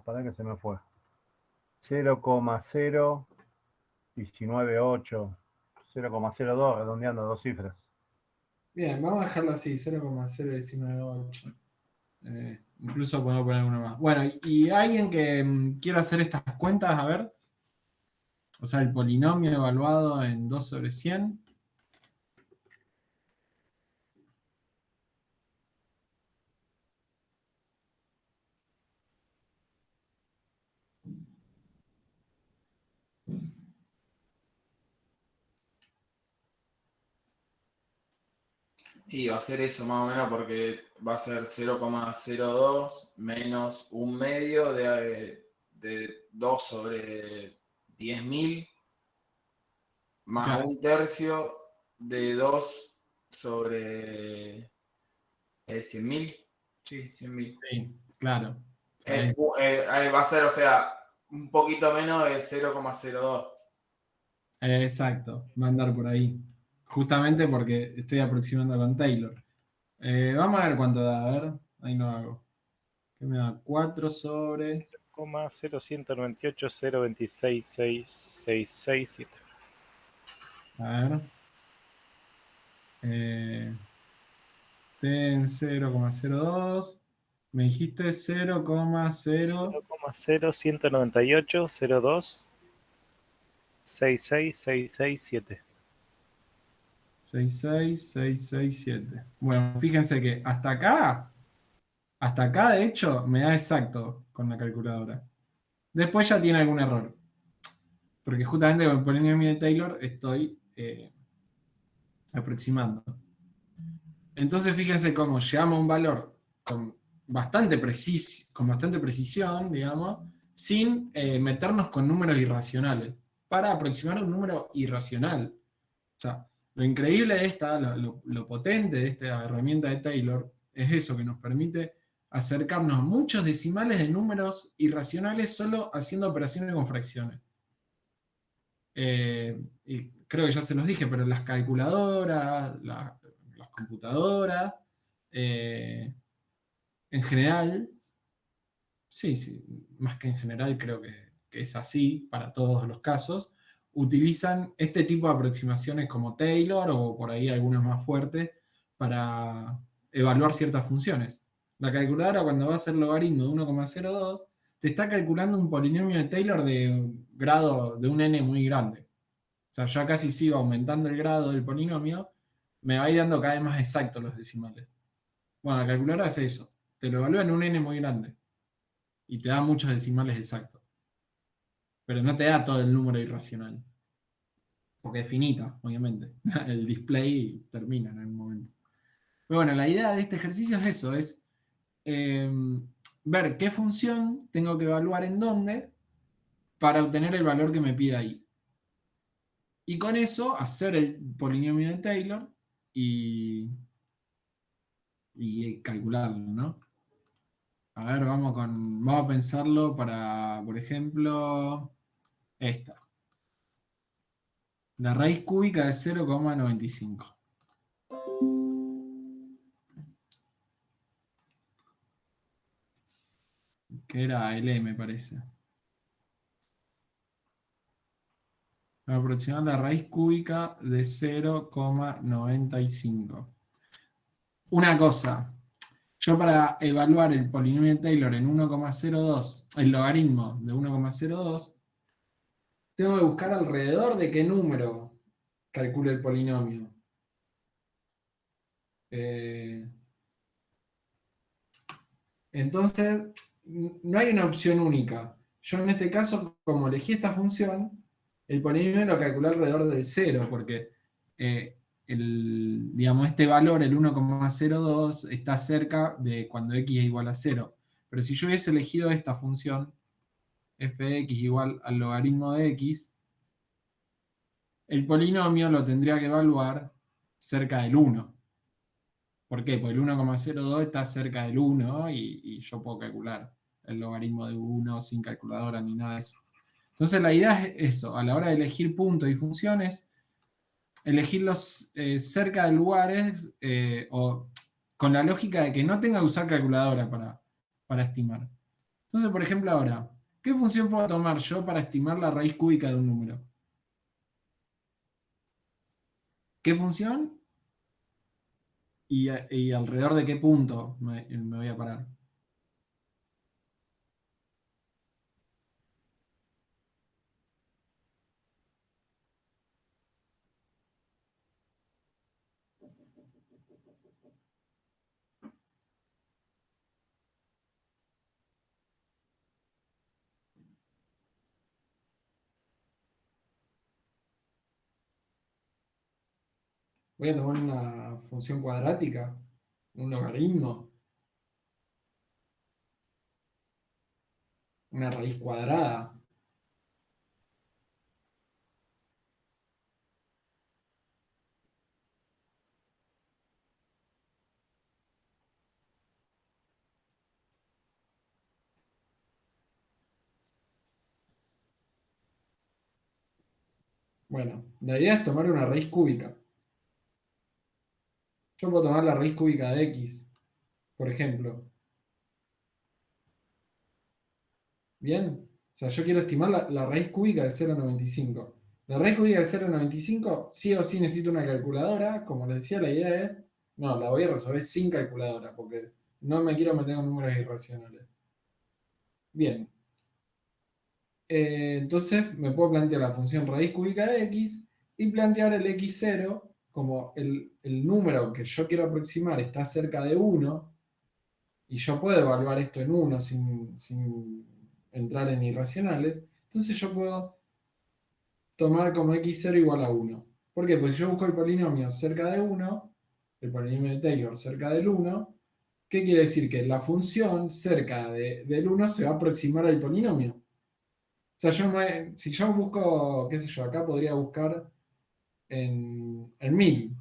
Para que se me fue. 0,0198, 0,02, redondeando dos cifras. Bien, vamos a dejarlo así, 0,0198. Incluso podemos poner uno más. Bueno, y alguien que quiera hacer estas cuentas, a ver. O sea, el polinomio evaluado en 2 sobre 100. Y va a ser eso más o menos porque va a ser 0,02 menos 1/2 de 2 sobre 10.000 más Claro. 1/3 de 2 sobre 100.000. Sí, 100.000. Sí, claro. Va a ser, o sea, un poquito menos de 0,02. Exacto, va a andar por ahí. Justamente porque estoy aproximando con Taylor. Vamos a ver cuánto da, a ver. Ahí no hago. ¿Qué me da? 4 sobre... 0,198,026,667. A ver. T en 0,02. Me dijiste 0,0198,02 66667. 66667. Bueno, fíjense que hasta acá Hasta acá, de hecho, me da exacto con la calculadora. Después ya tiene algún error. Porque justamente con el polinomio de Taylor estoy aproximando. Entonces fíjense cómo llegamos a un valor con bastante precisión, digamos, sin meternos con números irracionales, para aproximar a un número irracional. O sea, lo increíble de lo potente de esta herramienta de Taylor es eso, que nos permite acercarnos a muchos decimales de números irracionales solo haciendo operaciones con fracciones. Y creo que ya se los dije, pero las calculadoras, las computadoras, en general, sí, más que en general creo que es así para todos los casos, utilizan este tipo de aproximaciones como Taylor o por ahí algunas más fuertes para evaluar ciertas funciones. La calculadora cuando va a hacer logaritmo de 1,02 te está calculando un polinomio de Taylor de un grado de un n muy grande. O sea, ya casi sigo aumentando el grado del polinomio, me va a ir dando cada vez más exactos los decimales. Bueno, la calculadora hace eso. Te lo evalúa en un n muy grande. Y te da muchos decimales exactos. Pero no te da todo el número irracional. Porque es finita, obviamente. El display termina en algún momento. Pero bueno, la idea de este ejercicio es eso, es ver qué función tengo que evaluar en dónde para obtener el valor que me pide ahí. Y con eso hacer el polinomio de Taylor y calcularlo, ¿no? A ver, vamos a pensarlo para, por ejemplo, esta. La raíz cúbica de 0,95. Que era L, me parece. Voy a aproximar la raíz cúbica de 0,95. Una cosa. Yo para evaluar el polinomio de Taylor en 1,02, el logaritmo de 1,02, tengo que buscar alrededor de qué número calcule el polinomio. Entonces, no hay una opción única. Yo en este caso, como elegí esta función, el polinomio lo calculé alrededor del 0, porque digamos, este valor, el 1,02, está cerca de cuando x es igual a 0. Pero si yo hubiese elegido esta función, f de x igual al logaritmo de x, el polinomio lo tendría que evaluar cerca del 1. ¿Por qué? Porque el 1,02 está cerca del 1 y yo puedo calcular el logaritmo de 1 sin calculadora ni nada de eso. Entonces la idea es eso, a la hora de elegir puntos y funciones, elegirlos cerca de lugares o con la lógica de que no tenga que usar calculadora para estimar. Entonces, por ejemplo, ahora, ¿qué función puedo tomar yo para estimar la raíz cúbica de un número? ¿Qué función? Y alrededor de qué punto me voy a parar. Voy a tomar una función cuadrática, un logaritmo, una raíz cuadrada. Bueno, la idea es tomar una raíz cúbica. Yo puedo tomar la raíz cúbica de x, por ejemplo. ¿Bien? O sea, yo quiero estimar la raíz cúbica de 0,95. La raíz cúbica de 0,95, sí o sí necesito una calculadora. Como les decía, la idea es, no, la voy a resolver sin calculadora, porque no me quiero meter con números irracionales. Bien. Entonces me puedo plantear la función raíz cúbica de x y plantear el x0 como el número que yo quiero aproximar está cerca de 1, y yo puedo evaluar esto en 1 sin entrar en irracionales, entonces yo puedo tomar como x0 igual a 1. ¿Por qué? Pues si yo busco el polinomio cerca de 1, el polinomio de Taylor cerca del 1, ¿qué quiere decir? Que la función cerca del 1 se va a aproximar al polinomio. O sea, si yo busco, qué sé yo, acá podría buscar en 1000,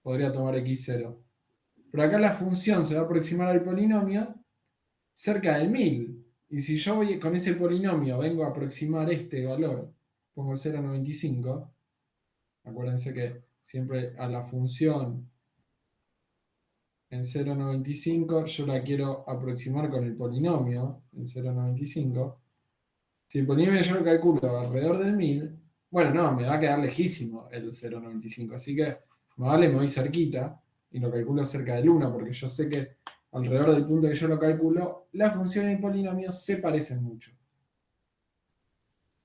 podría tomar x0. Pero acá la función se va a aproximar al polinomio cerca del 1000. Y si yo voy con ese polinomio vengo a aproximar este valor, pongo 0,95, acuérdense que siempre a la función en 0,95 yo la quiero aproximar con el polinomio en 0,95. Si el polinomio yo lo calculo alrededor del 1000, bueno, no, me va a quedar lejísimo el 0,95, así que me voy cerquita y lo calculo cerca del 1, porque yo sé que alrededor del punto que yo lo calculo, la función y el polinomio se parecen mucho.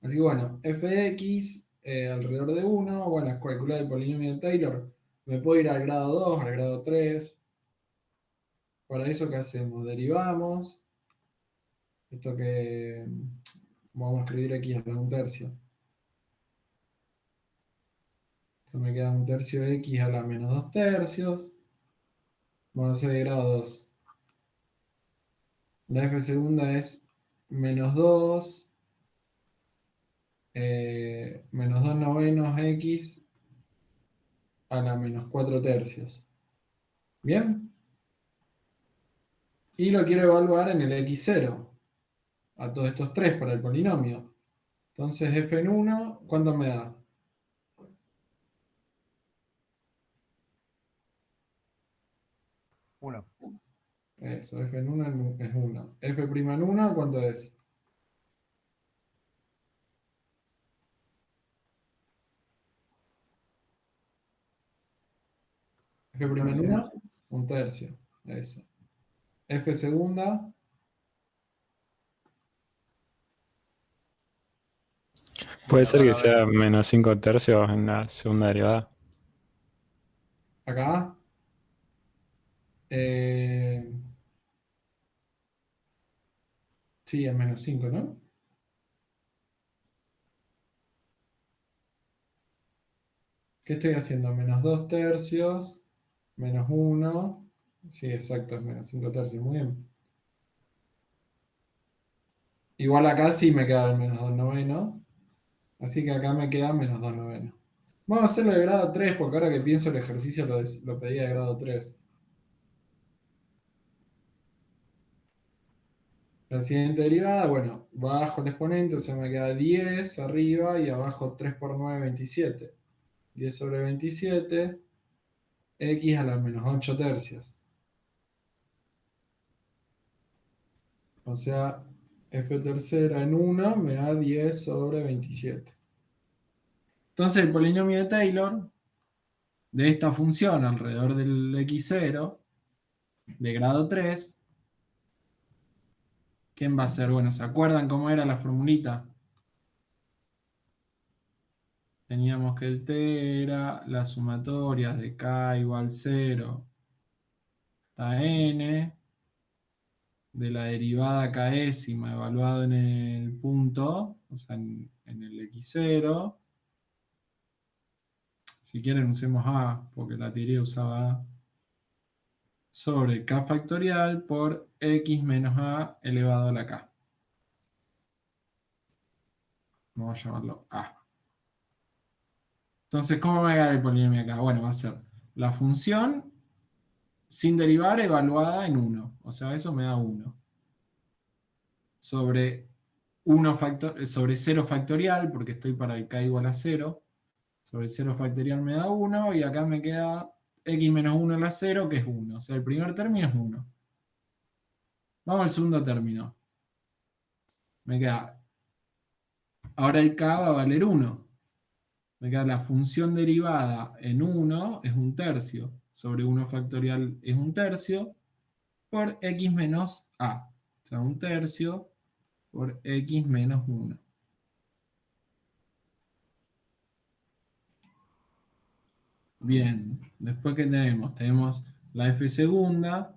Así que bueno, f de x alrededor de 1, bueno, es calcular el polinomio de Taylor. Me puedo ir al grado 2, al grado 3. Para eso, ¿qué hacemos? Derivamos. Esto que vamos a escribir aquí es 1/3. Entonces me queda 1/3 de x a la menos 2/3. Vamos a hacer de grado 2. La f segunda es menos 2, menos 2 novenos x a la menos 4/3. ¿Bien? Y lo quiero evaluar en el x0, a todos estos 3 para el polinomio. Entonces f en 1, ¿cuánto me da? 1. Eso, f en 1 es 1. F' en 1, ¿cuánto es? F' en 1, 1/3. Eso. F segunda, Puede ser que Menos 2 sea noveno. menos 5/3 en la segunda derivada. acá. Sí, es menos 5, ¿no? ¿Qué estoy haciendo? Menos 2/3, menos 1. Sí, exacto, es menos 5/3, muy bien. Igual acá sí me queda el menos 2 noveno. Así que acá me queda menos 2 noveno. Vamos a hacerlo de grado 3, porque ahora que pienso el ejercicio lo pedía de grado 3. La siguiente derivada, bueno, bajo el exponente, o sea, me queda 10 arriba y abajo 3 por 9, 27. 10 sobre 27, x a la menos 8/3. O sea, f tercera en 1 me da 10 sobre 27. Entonces el polinomio de Taylor de esta función alrededor del x0 de grado 3, ¿quién va a ser? Bueno, ¿se acuerdan cómo era la formulita? Teníamos que el t era las sumatorias de k igual 0 hasta n de la derivada késima evaluado en el punto, o sea, en el x0. Si quieren usemos a, porque la teoría usaba a, sobre k factorial por x menos a elevado a la k. Vamos a llamarlo a. Entonces, ¿cómo va a quedar el polinomio acá? Bueno, va a ser la función sin derivar evaluada en 1. O sea, eso me da 1. Sobre, sobre 0 factorial, porque estoy para el k igual a 0. Sobre 0 factorial me da 1, y acá me queda x menos 1 a la 0, que es 1. O sea, el primer término es 1. Vamos al segundo término. Me queda, ahora el k va a valer 1. Me queda la función derivada en 1 es 1/3. Sobre 1 factorial es 1/3 por x menos a. O sea, 1/3 por x menos 1. Bien, después ¿qué tenemos? Tenemos la f segunda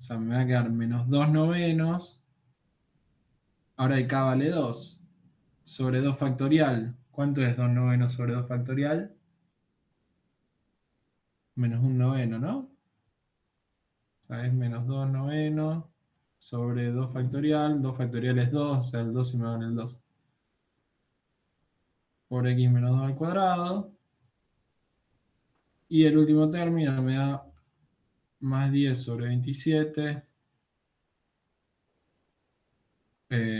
sea, me va a quedar menos 2 novenos. Ahora el K vale 2. Sobre 2 factorial. ¿Cuánto es 2 novenos sobre 2 factorial? Menos 1 noveno, ¿no? O sea, es menos 2 novenos sobre 2 factorial. 2 factorial es 2, o sea, el 2 se me va en el 2. Por x menos 2 al cuadrado. Y el último término me da más 10 sobre 27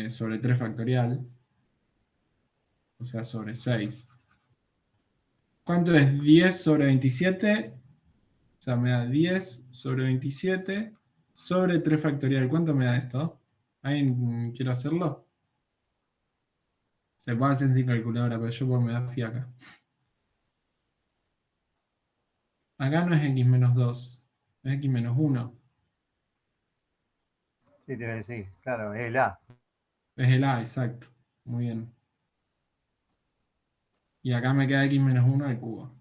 sobre 3 factorial. O sea, sobre 6. ¿Cuánto es 10 sobre 27? O sea, me da 10 sobre 27 sobre 3 factorial. ¿Cuánto me da esto? ¿Alguien quiere hacerlo? Se puede hacer sin calculadora, pero yo me da fiaca. Acá no es x menos 2, es x menos 1. Sí, te voy a decir, claro, es el A. Es el a, exacto. Muy bien. Y acá me queda x menos 1 al cubo.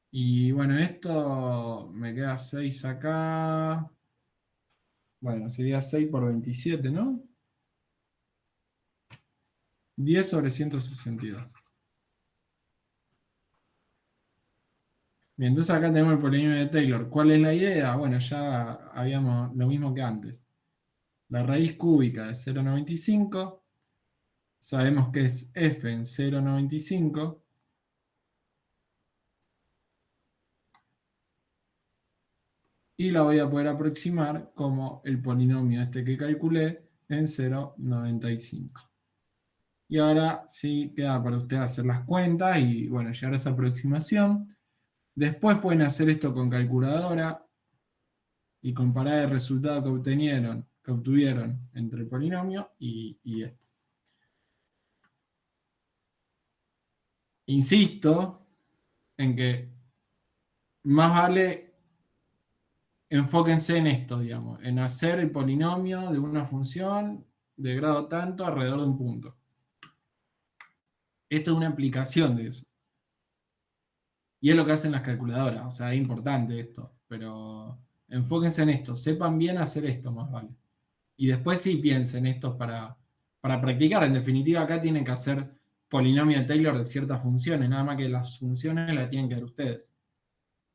Y bueno, esto me queda 6 acá. Bueno, sería 6 por 27, ¿no? 10 sobre 162. Bien, entonces acá tenemos el polinomio de Taylor. ¿Cuál es la idea? Bueno, ya habíamos lo mismo que antes. La raíz cúbica de 0,95. Sabemos que es f en 0,95. Y la voy a poder aproximar como el polinomio este que calculé en 0,95. Y ahora sí queda para usted hacer las cuentas y bueno, llegar a esa aproximación. Después pueden hacer esto con calculadora y comparar el resultado que obtuvieron entre el polinomio y esto. Insisto en que más vale enfóquense en esto, digamos, en hacer el polinomio de una función de grado tanto alrededor de un punto. Esto es una aplicación de eso. Y es lo que hacen las calculadoras, o sea, es importante esto, pero enfóquense en esto, sepan bien hacer esto más vale. Y después sí piensen esto para practicar. En definitiva, acá tienen que hacer polinomio de Taylor de ciertas funciones, nada más que las funciones las tienen que ver ustedes.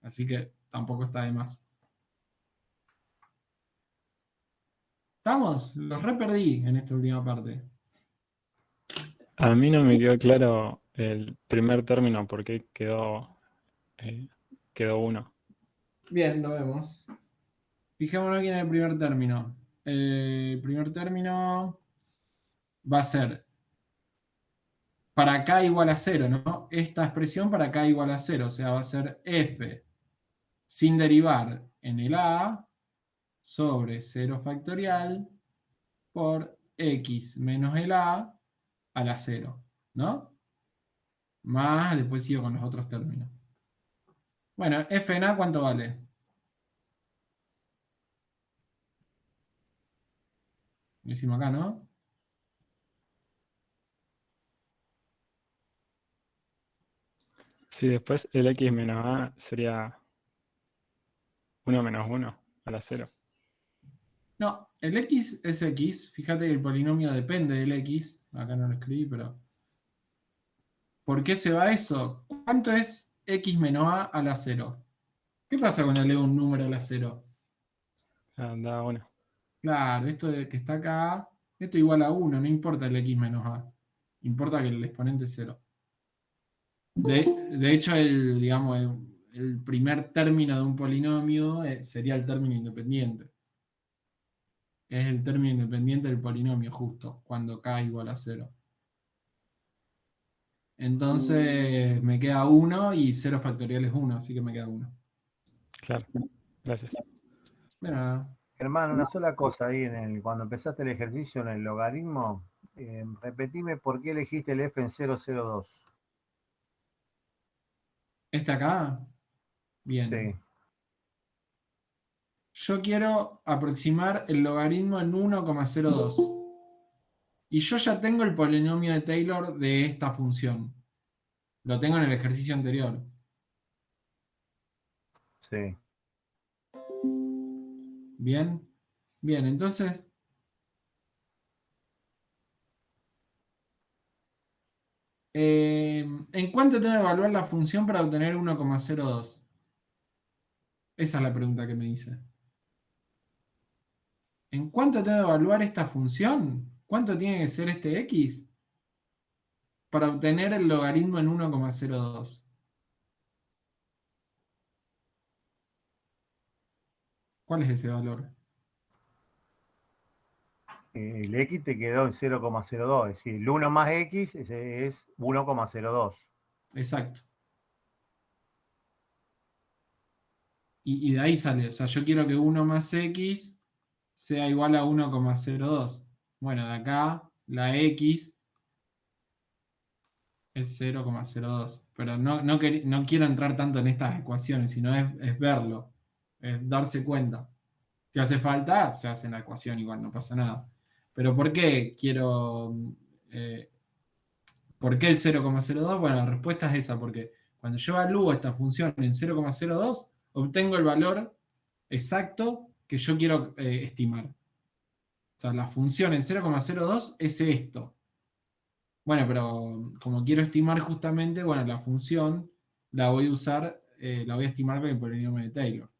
Así que tampoco está de más. ¿Estamos? Los re perdí en esta última parte. A mí no me quedó claro el primer término porque quedó 1. Bien, lo vemos. Fijémonos aquí en el primer término. El primer término va a ser para k igual a 0, ¿no? Esta expresión para k igual a 0, o sea, va a ser f sin derivar en el a sobre 0 factorial por x menos el a la 0, ¿no? Más, después sigo con los otros términos. Bueno, f en a, ¿cuánto vale? Lo hicimos acá, ¿no? Sí, después el x menos a sería 1 menos 1 a la 0. No, el x es x. Fíjate que el polinomio depende del x. Acá no lo escribí, pero... ¿Por qué se va eso? ¿Cuánto es x menos a la 0? ¿Qué pasa cuando leo un número a la 0? Da 1. Claro, esto de que está acá, esto igual a 1, no importa el x menos a. Importa que el exponente es 0. De hecho, digamos, el primer término de un polinomio sería el término independiente. Es el término independiente del polinomio justo, cuando k igual a 0. Entonces me queda 1 y 0 factorial es 1, así que me queda 1. Claro, gracias. De nada. Germán, una sola cosa ahí, cuando empezaste el ejercicio en el logaritmo, repetime por qué elegiste el f en 002. ¿Este acá? Bien. Sí, Yo quiero aproximar el logaritmo en 1,02. Y yo ya tengo el polinomio de Taylor de esta función. Lo tengo en el ejercicio anterior. sí. Bien. Bien, entonces... ¿en cuánto tengo que evaluar la función para obtener 1,02? Esa es la pregunta que me hice. ¿En cuánto tengo que evaluar esta función? ¿Cuánto tiene que ser este x para obtener el logaritmo en 1,02? ¿Cuál es ese valor? El X te quedó en 0,02, es decir, el 1 más X es 1,02. Exacto. Y de ahí sale, o sea, yo quiero que 1 más x sea igual a 1,02. Bueno, de acá la x es 0,02. Pero no quiero entrar tanto en estas ecuaciones, sino es verlo, es darse cuenta. Si hace falta, se hace en la ecuación igual, no pasa nada. Pero ¿por qué quiero... eh, ¿por qué el 0,02? Bueno, la respuesta es esa, porque cuando yo evalúo esta función en 0,02, obtengo el valor exacto que yo quiero estimar. O sea, la función en 0,02 es esto. Bueno, pero como quiero estimar justamente, bueno, la función la voy a usar, la voy a estimar con el polinomio de Taylor.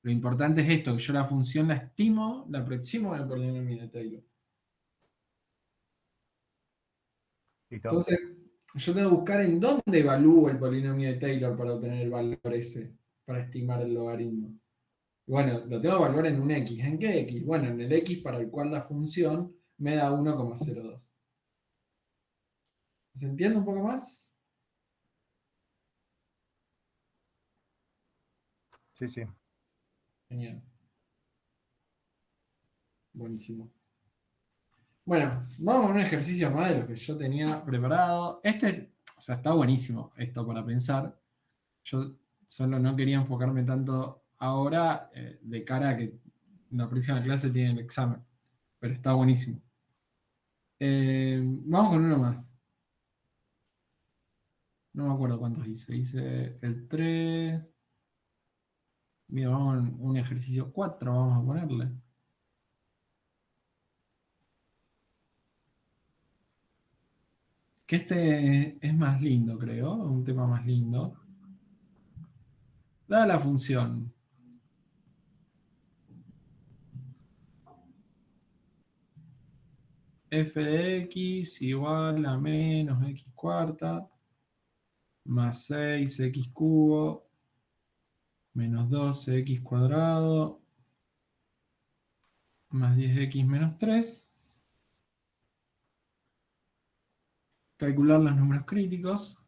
Lo importante es esto, que yo la función la estimo, la aproximo con el polinomio de Taylor. ¿Listo? Entonces, yo tengo que buscar en dónde evalúo el polinomio de Taylor para obtener el valor ese, para estimar el logaritmo. Bueno, lo tengo que evaluar en un x. ¿En qué x? Bueno, en el x para el cual la función me da 1,02. ¿Se entiende un poco más? Sí, sí. Genial. Buenísimo. Bueno, vamos a un ejercicio más de lo que yo tenía preparado. O sea, está buenísimo esto para pensar. Yo solo no quería enfocarme tanto ahora de cara a que la próxima clase tiene el examen. Pero está buenísimo. Vamos con uno más. No me acuerdo cuántos hice. Hice el 3. Bien, vamos a un ejercicio 4, vamos a ponerle. Que este es más lindo, creo. Un tema más lindo. Dada la función f de x igual a menos x cuarta más 6x cubo menos 12x cuadrado más 10x menos 3. Calcular los números críticos.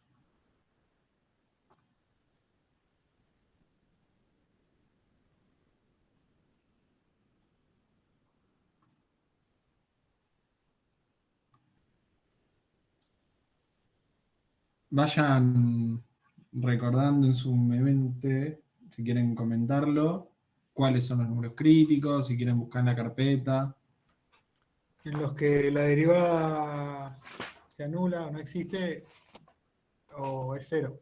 Vayan recordando en su mente, si quieren comentarlo, cuáles son los números críticos, si quieren buscar en la carpeta. En los que la derivada se anula o no existe, o es cero,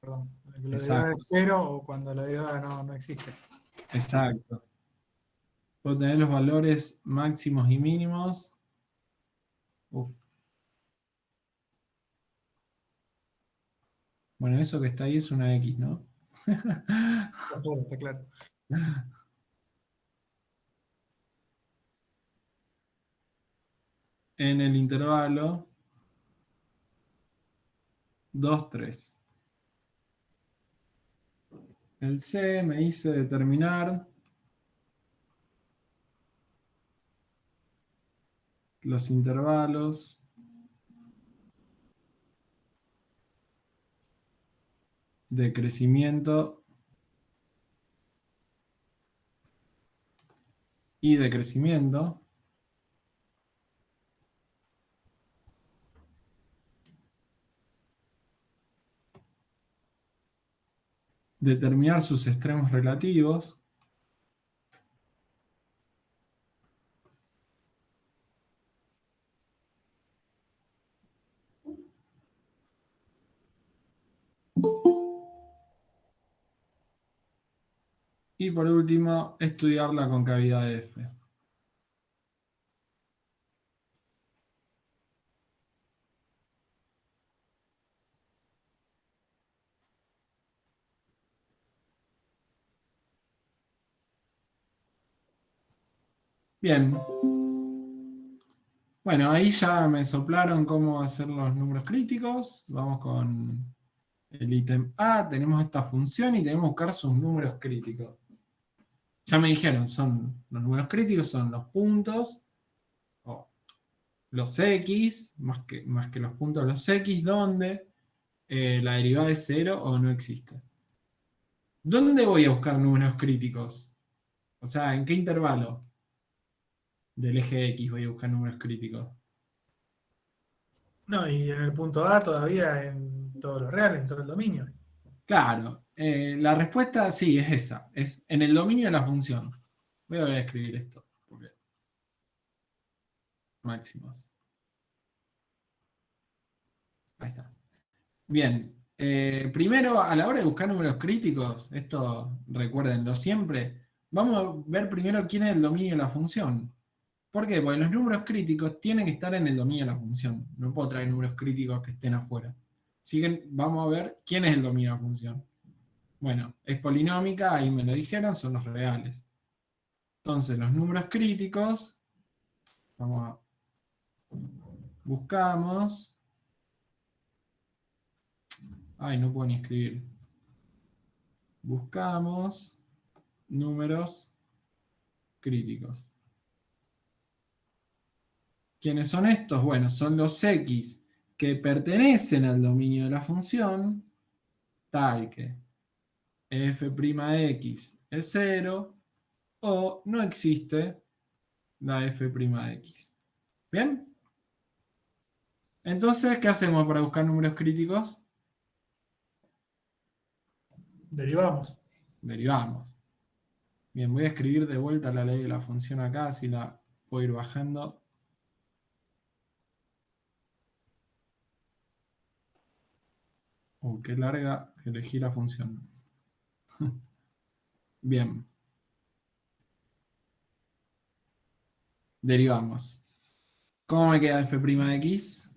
perdón. En el que la derivada Exacto, es cero o cuando la derivada no existe. exacto. Puedo tener los valores máximos y mínimos. Uf. Bueno, eso que está ahí es una X, ¿no? Está claro, está claro. En el intervalo 2, 3. El C me dice determinar los intervalos de crecimiento y decrecimiento determinar sus extremos relativos Y por último, estudiar la concavidad de F. Bien. Bueno, ahí ya me soplaron cómo hacer los números críticos. Vamos con el ítem A. Tenemos esta función y tenemos que buscar sus números críticos. Ya me dijeron, son los números críticos, son los puntos, o los x, más que los puntos, los x, donde la derivada es 0 o no existe. ¿Dónde voy a buscar números críticos? O sea, ¿en qué intervalo del eje X voy a buscar números críticos? No, y en el punto A todavía en todo lo real, en todo el dominio. Claro, la respuesta sí es esa, es en el dominio de la función. Voy a escribir esto, porque máximos. Ahí está. Bien, primero a la hora de buscar números críticos, esto recuérdenlo siempre, vamos a ver primero quién es el dominio de la función. ¿Por qué? Porque los números críticos tienen que estar en el dominio de la función. No puedo traer números críticos que estén afuera. Así que vamos a ver quién es el dominio de la función. Bueno, es polinómica, ahí me lo dijeron, son los reales. Entonces, los números críticos, buscamos. Ay, no puedo ni escribir. Buscamos números críticos. ¿Quiénes son estos? Bueno, son los x que pertenecen al dominio de la función, tal que f' de x es 0 o no existe la f' de x. ¿Bien? Entonces, ¿qué hacemos para buscar números críticos? Derivamos. Derivamos. Bien, voy a escribir de vuelta la ley de la función acá, así la puedo ir bajando. Qué larga que elegí la función. Bien. Derivamos. ¿Cómo me queda f' de x?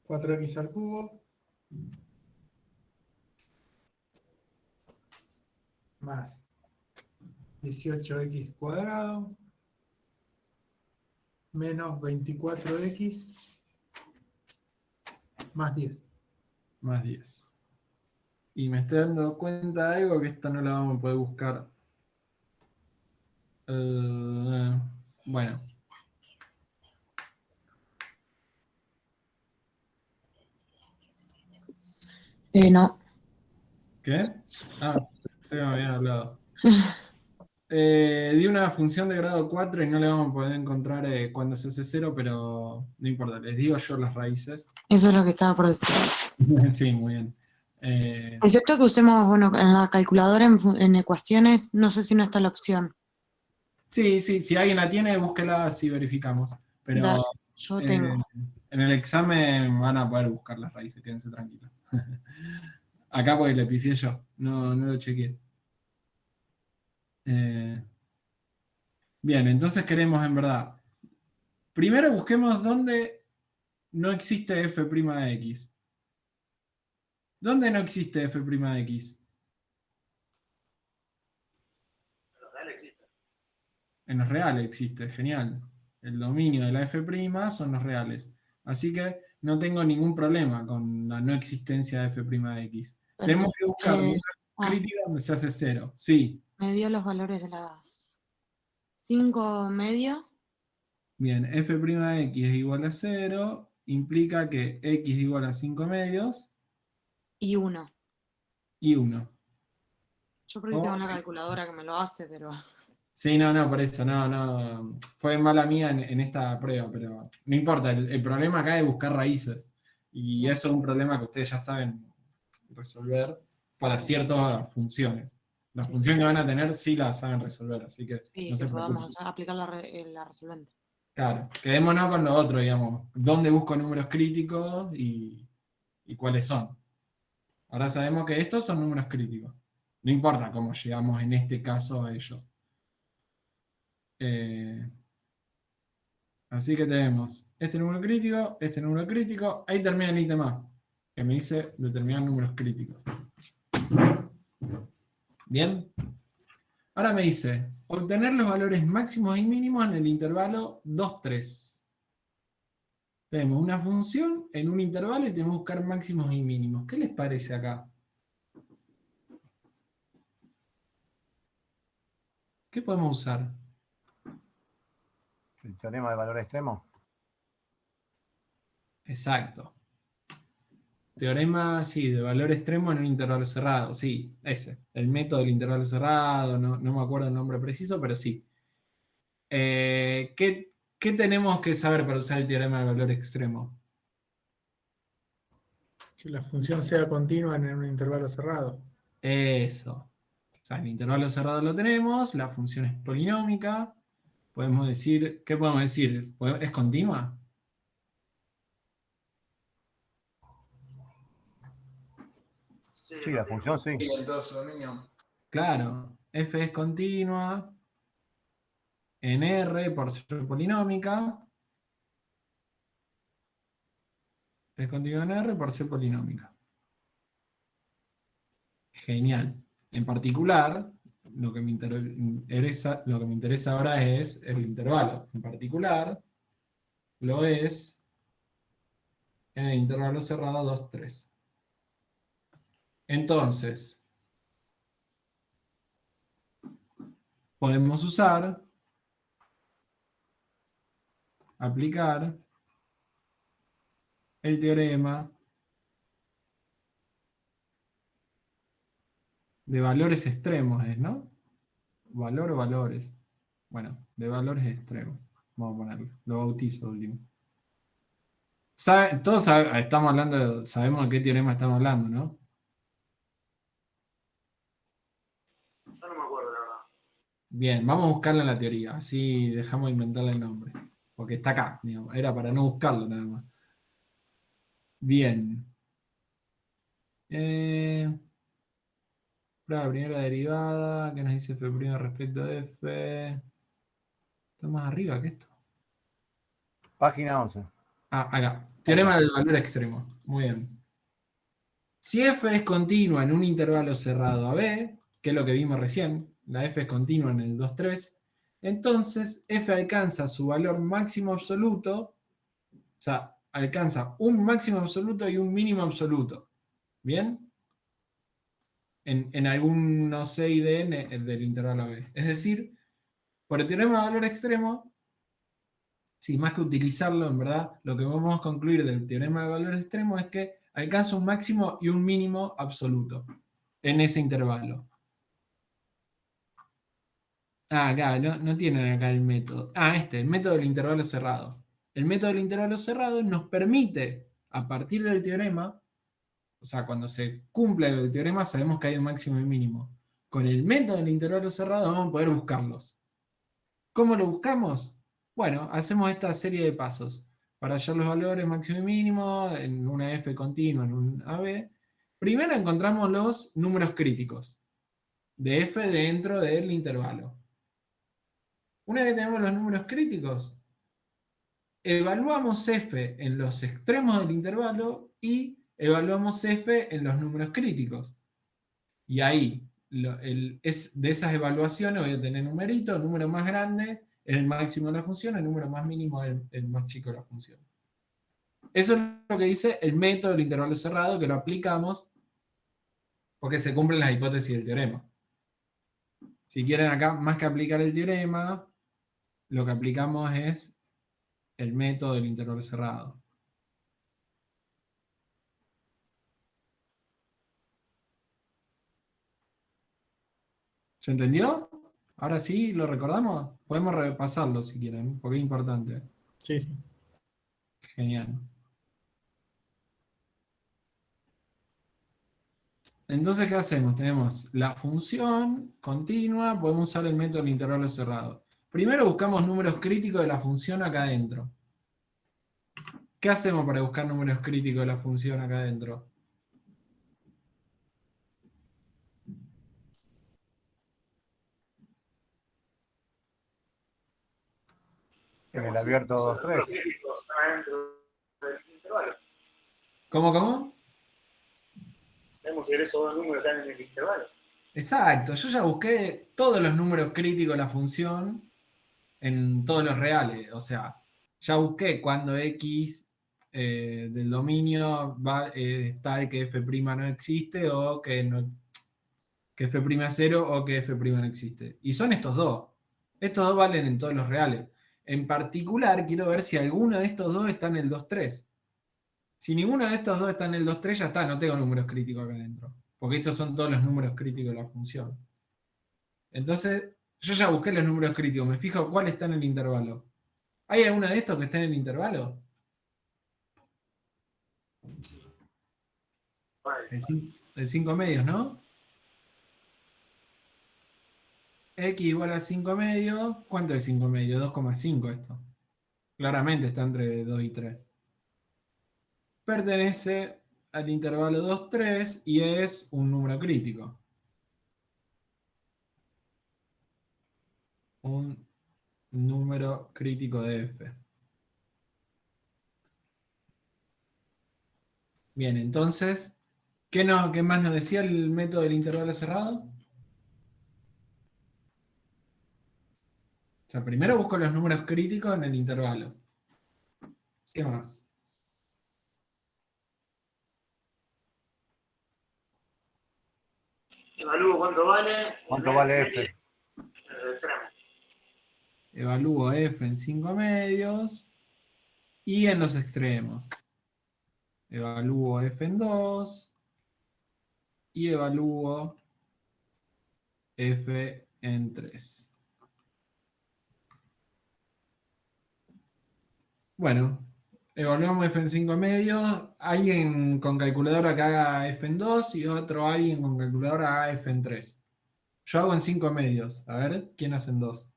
Cuatro x al cubo. Más 18x cuadrado. Menos 24x. Más 10. Más 10. Y me estoy dando cuenta de algo, que esta no la vamos a poder buscar. Bueno. No. ¿Qué? Ah, se me habían hablado. Di una función de grado 4 y no le vamos a poder encontrar cuando se hace 0, pero no importa, les digo yo las raíces. Eso es lo que estaba por decir. Sí, muy bien. Excepto que usemos, bueno, en la calculadora en ecuaciones, no sé si no está la opción. Sí, si alguien la tiene, búsquela así verificamos. Pero Dale, yo tengo. en el examen van a poder buscar las raíces, quédense tranquilos. Acá porque le pifié yo, no lo chequeé. Bien, entonces queremos en verdad. Primero busquemos dónde no existe f' de x. ¿Dónde no existe f' de x? En los reales existe. En los reales existe, genial. El dominio de la f' son los reales. Así que no tengo ningún problema con la no existencia de f' de x. Tenemos que buscar números críticos donde se hace 0. Sí. Me dio los valores de las 5 medio. Bien, f' de x es igual a 0, implica que x es igual a 5 medios. Y 1. Y 1. Yo porque tengo una calculadora que me lo hace, pero... Sí, no, por eso, no. Fue mala mía en esta prueba, pero no importa. El problema acá es buscar raíces. Y eso es un problema que ustedes ya saben resolver para ciertas funciones. Las funciones que van a tener sí las saben resolver, así que sí, no se que podamos preocupen. aplicar la resolvente. Claro, quedémonos con lo otro, digamos. ¿Dónde busco números críticos y cuáles son? Ahora sabemos que estos son números críticos. No importa cómo llegamos en este caso a ellos. Así que tenemos este número crítico. Ahí termina el ítem A, que me dice determinar números críticos. Bien. Ahora me dice obtener los valores máximos y mínimos en el intervalo 2, 3. Tenemos una función en un intervalo y tenemos que buscar máximos y mínimos. ¿Qué les parece acá? ¿Qué podemos usar? El teorema de valor extremo. Exacto. Teorema, sí, de valor extremo en un intervalo cerrado. Sí, ese. El método del intervalo cerrado, no me acuerdo el nombre preciso, pero sí. ¿Qué tenemos que saber para usar el teorema del valor extremo? Que la función sea continua en un intervalo cerrado. Eso. O sea, el intervalo cerrado lo tenemos, la función es polinómica. Podemos decir, ¿qué podemos decir? ¿Es continua? Sí, la función sí. Sí, en todo su dominio. Claro, f es continua en R por ser polinómica. Es continua en R por ser polinómica. Genial. En particular, lo que me interesa ahora es el intervalo. En particular, lo es en el intervalo cerrado 2, 3. Entonces, podemos aplicar el teorema de valores extremos, ¿no? Valor o valores. Bueno, de valores extremos. Vamos a ponerlo. Lo bautizo de último. Todos estamos hablando, sabemos de qué teorema estamos hablando, ¿no? Yo no me acuerdo, la verdad. Bien, vamos a buscarlo en la teoría, así dejamos de inventarle el nombre. Porque está acá, digamos, era para no buscarlo nada más. Bien. Prueba primera derivada, ¿qué nos dice f' respecto de f? Está más arriba que esto. Página 11. Ah, acá. Teorema del valor extremo. Muy bien. Si f es continua en un intervalo cerrado a b, que es lo que vimos recién, la f es continua en el 2, 3, entonces f alcanza su valor máximo absoluto, o sea, alcanza un máximo absoluto y un mínimo absoluto. ¿Bien? En algunos C y D del intervalo B. Es decir, por el teorema de valor extremo, sí, más que utilizarlo, en verdad, lo que vamos a concluir del teorema de valor extremo es que alcanza un máximo y un mínimo absoluto en ese intervalo. Ah, acá, no tienen acá el método. Ah, el método del intervalo cerrado. El método del intervalo cerrado nos permite, a partir del teorema, o sea, cuando se cumple el teorema sabemos que hay un máximo y mínimo. Con el método del intervalo cerrado vamos a poder buscarlos. ¿Cómo lo buscamos? Bueno, hacemos esta serie de pasos. Para hallar los valores máximo y mínimo en una f continua, en un AB, primero encontramos los números críticos de f dentro del intervalo. Una vez que tenemos los números críticos, evaluamos f en los extremos del intervalo y evaluamos f en los números críticos. Y ahí, de esas evaluaciones voy a tener numerito, el número más grande es el máximo de la función, el número más mínimo es el más chico de la función. Eso es lo que dice el método del intervalo cerrado, que lo aplicamos porque se cumplen las hipótesis del teorema. Si quieren acá, más que aplicar el teorema, lo que aplicamos es el método del intervalo cerrado. ¿Se entendió? Ahora sí, ¿lo recordamos? Podemos repasarlo si quieren, porque es importante. Sí, sí. Genial. Entonces, ¿qué hacemos? Tenemos la función continua, podemos usar el método del intervalo cerrado. Primero buscamos números críticos de la función acá adentro. ¿Qué hacemos para buscar números críticos de la función acá adentro? En el abierto 2, 3. Los críticos están adentro del intervalo. ¿Cómo? Tenemos que ver esos dos números están en el intervalo. Exacto, yo ya busqué todos los números críticos de la función en todos los reales. O sea, ya busqué cuando X del dominio va está el que f' no existe o que f' es 0 o que f' no existe. Y son estos dos. Estos dos valen en todos los reales. En particular, quiero ver si alguno de estos dos está en el 2,3. Si ninguno de estos dos está en el 2,3, ya está, no tengo números críticos acá adentro. Porque estos son todos los números críticos de la función. Entonces, yo ya busqué los números críticos. Me fijo cuál está en el intervalo. ¿Hay alguno de estos que está en el intervalo? El 5 medios, ¿no? X igual a 5 medios. ¿Cuánto es 5 medios? 2,5 esto. Claramente está entre 2 y 3. Pertenece al intervalo 2, 3 y es un número crítico. Un número crítico de f. Bien, entonces, ¿qué más nos decía el método del intervalo cerrado? O sea, primero busco los números críticos en el intervalo. ¿Qué más? Evalúo cuánto vale. ¿Cuánto vale F? El extremo. Evalúo f en 5 medios y en los extremos. Evalúo f en 2 y evalúo f en 3. Bueno, evaluamos f en 5 medios. Alguien con calculadora que haga f en 2 y alguien con calculadora haga f en 3. Yo hago en 5 medios. A ver, ¿quién hace en 2?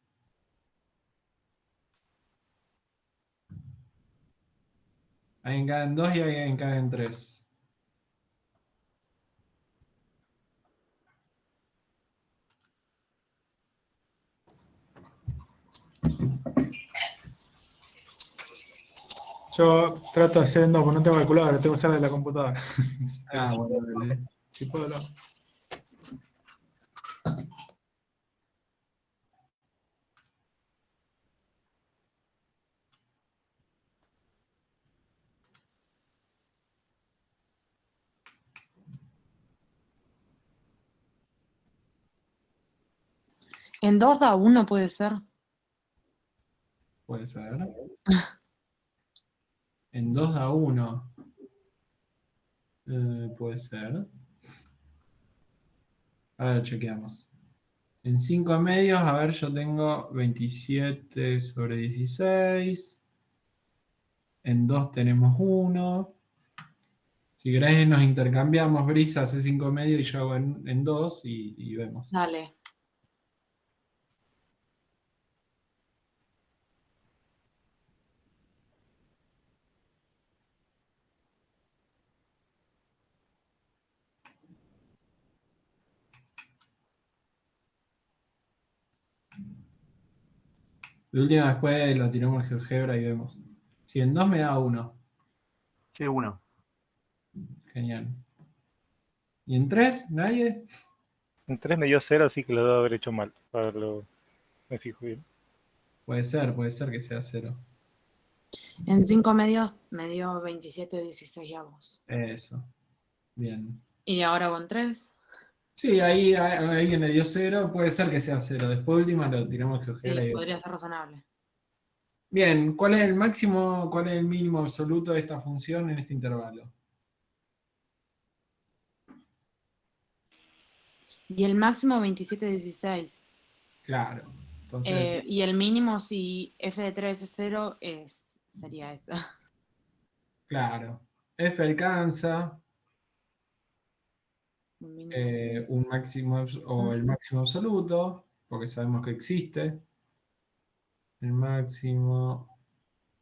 Alguien cae en 2 y alguien cae en 3. Yo trato de hacer en 2, porque no tengo calculadora, tengo que usar de la computadora. Ah, bueno, dale. Si puedo, lo hago. En 2 da 1 puede ser. Puede ser. En 2 da 1. Puede ser. A ver, chequeamos. En 5 medios, a ver, yo tengo 27 sobre 16. En 2 tenemos 1. Si querés nos intercambiamos, Brisa hace 5 medios y yo hago en 2 y vemos. Dale. La última después lo tiramos al GeoGebra y vemos. Si en 2 me da 1. Sí, 1. Genial. ¿Y en 3? ¿Nadie? En 3 me dio 0, así que lo debo haber hecho mal. Ahora me fijo bien. Puede ser que sea 0. En 5 medios me dio 27, 16 avos. Eso. Bien. ¿Y ahora con 3? Sí, ahí alguien le dio 0. Puede ser que sea 0. Después última lo tiramos al Sí, GeoGebra y podría ser razonable. bien, ¿cuál es el máximo, cuál es el mínimo absoluto de esta función en este intervalo? Y el máximo 27, 16. Claro. Entonces, Y el mínimo, si f de 3 es 0, sería esa. claro. F alcanza Un mínimo. un máximo o el máximo absoluto, porque sabemos que existe. El máximo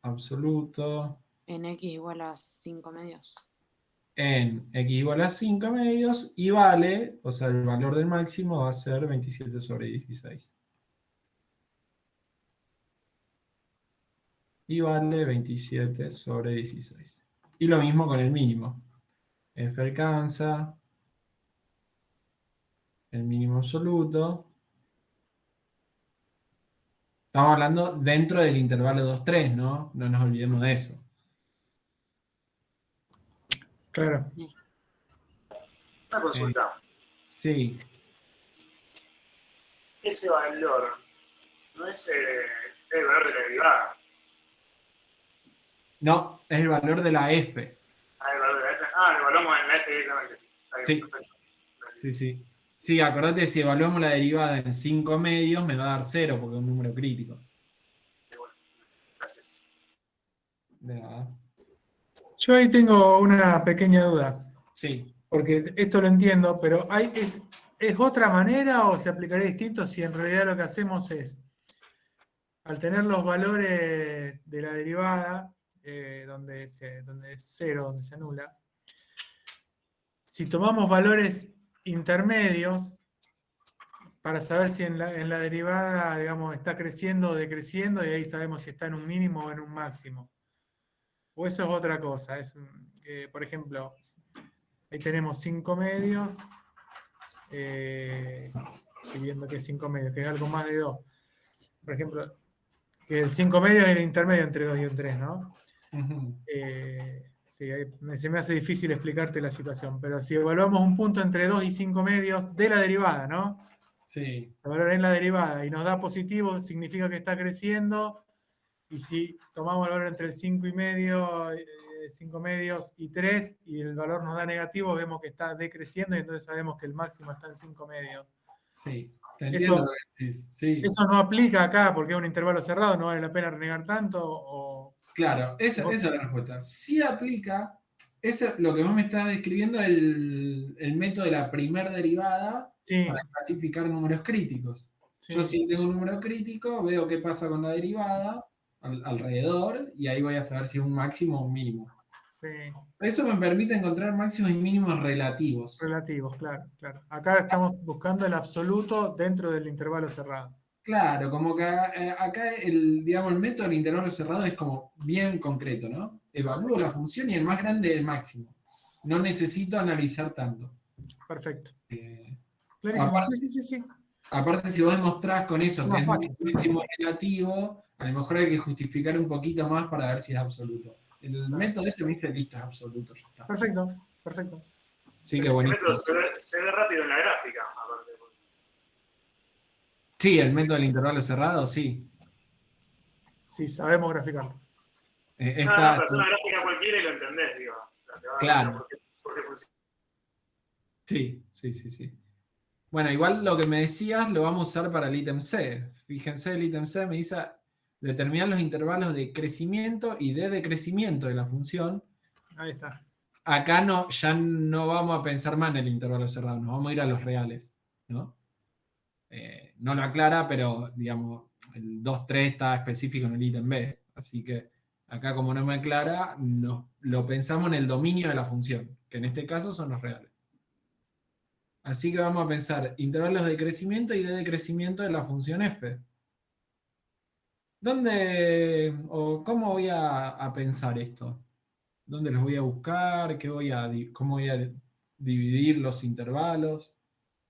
absoluto En x igual a 5 medios. en x igual a 5 medios y vale, o sea, el valor del máximo va a ser 27 sobre 16. y vale 27 sobre 16. Y lo mismo con el mínimo. F alcanza el mínimo absoluto. Estamos hablando dentro del intervalo 2-3, ¿no? No nos olvidemos de eso. Claro. Una consulta. Sí. Ese valor no es el valor de la derivada. No, es el valor de la F. Ah, el valor de la F. Ah, lo evaluamos en la F directamente. Está bien, Sí. perfecto. Sí, sí. Sí, acordate, si evaluamos la derivada en 5 medios, me va a dar 0 porque es un número crítico. Gracias. De nada. Yo ahí tengo una pequeña duda, Sí. porque esto lo entiendo, pero ¿es otra manera o se aplicaría distinto si en realidad lo que hacemos es, al tener los valores de la derivada, donde es 0, donde se anula, si tomamos valores intermedios, para saber si en la derivada, digamos, está creciendo o decreciendo, y ahí sabemos si está en un mínimo o en un máximo. O eso es otra cosa. Por ejemplo, ahí tenemos 5 medios, estoy viendo que es 5 medios, que es algo más de 2. Por ejemplo, que el 5 medios es el intermedio entre 2 y un 3, ¿no? Ujú. Sí, se me hace difícil explicarte la situación, pero si evaluamos un punto entre 2 y 5 medios de la derivada, ¿no? Sí. El valor en la derivada y nos da positivo, significa que está creciendo. Y si tomamos el valor entre el 5 y medio, 5 medios y 3, y el valor nos da negativo, vemos que está decreciendo y entonces sabemos que el máximo está en 5 medios. Sí. Te entiendo Eso, lo que decís. Sí. eso no aplica acá porque es un intervalo cerrado, no vale la pena renegar tanto. Claro, esa es la respuesta. Sí aplica, eso, lo que vos me estás describiendo, el método de la primer derivada Sí, para clasificar números críticos. sí, Yo si tengo un número crítico, veo qué pasa con la derivada alrededor y ahí voy a saber si es un máximo o un mínimo. sí. Eso me permite encontrar máximos y mínimos relativos. Relativos, claro, claro. Acá estamos buscando el absoluto dentro del intervalo cerrado. Claro, como que acá digamos, el método del intervalo cerrado es como bien concreto, ¿no? Evalúo la función y el más grande es el máximo. No necesito analizar tanto. Perfecto. Eh, Clarísimo. aparte, Sí. aparte, si vos demostrás con eso Es que más es fácil, sí. máximo relativo, a lo mejor hay que justificar un poquito más para ver si es absoluto. El método este me dice listo, es absoluto, ya está. Perfecto. Sí, que El buenísimo. método se ve rápido en la gráfica, aparte. Sí, el método del intervalo cerrado, sí. Sí, sabemos graficarlo. No, pero es una gráfica cualquiera y lo entendés, digo. O sea, te va a dar Claro. por qué funciona. Sí. Bueno, igual lo que me decías lo vamos a usar para el ítem C. Fíjense, el ítem C me dice determinar los intervalos de crecimiento y de decrecimiento de la función. Ahí está. Acá ya no vamos a pensar más en el intervalo cerrado, nos vamos a ir a los reales, ¿no? No lo aclara, pero digamos, el 2-3 está específico en el ítem B. Así que acá, como no me aclara, lo pensamos en el dominio de la función, que en este caso son los reales. Así que vamos a pensar intervalos de crecimiento y de decrecimiento de la función f. ¿Dónde o cómo voy a pensar esto? ¿Dónde los voy a buscar? ¿Cómo voy a dividir los intervalos?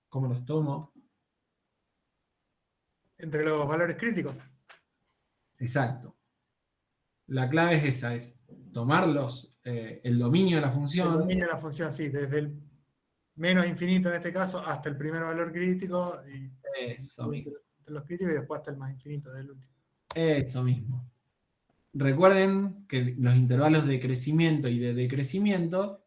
¿Cómo los tomo? Entre los valores críticos. Exacto. La clave es esa, es tomar el dominio de la función. El dominio de la función, sí, desde el menos infinito en este caso hasta el primer valor crítico. Y Eso mismo. entre los críticos y después hasta el más infinito del último. Eso mismo. Recuerden que los intervalos de crecimiento y de decrecimiento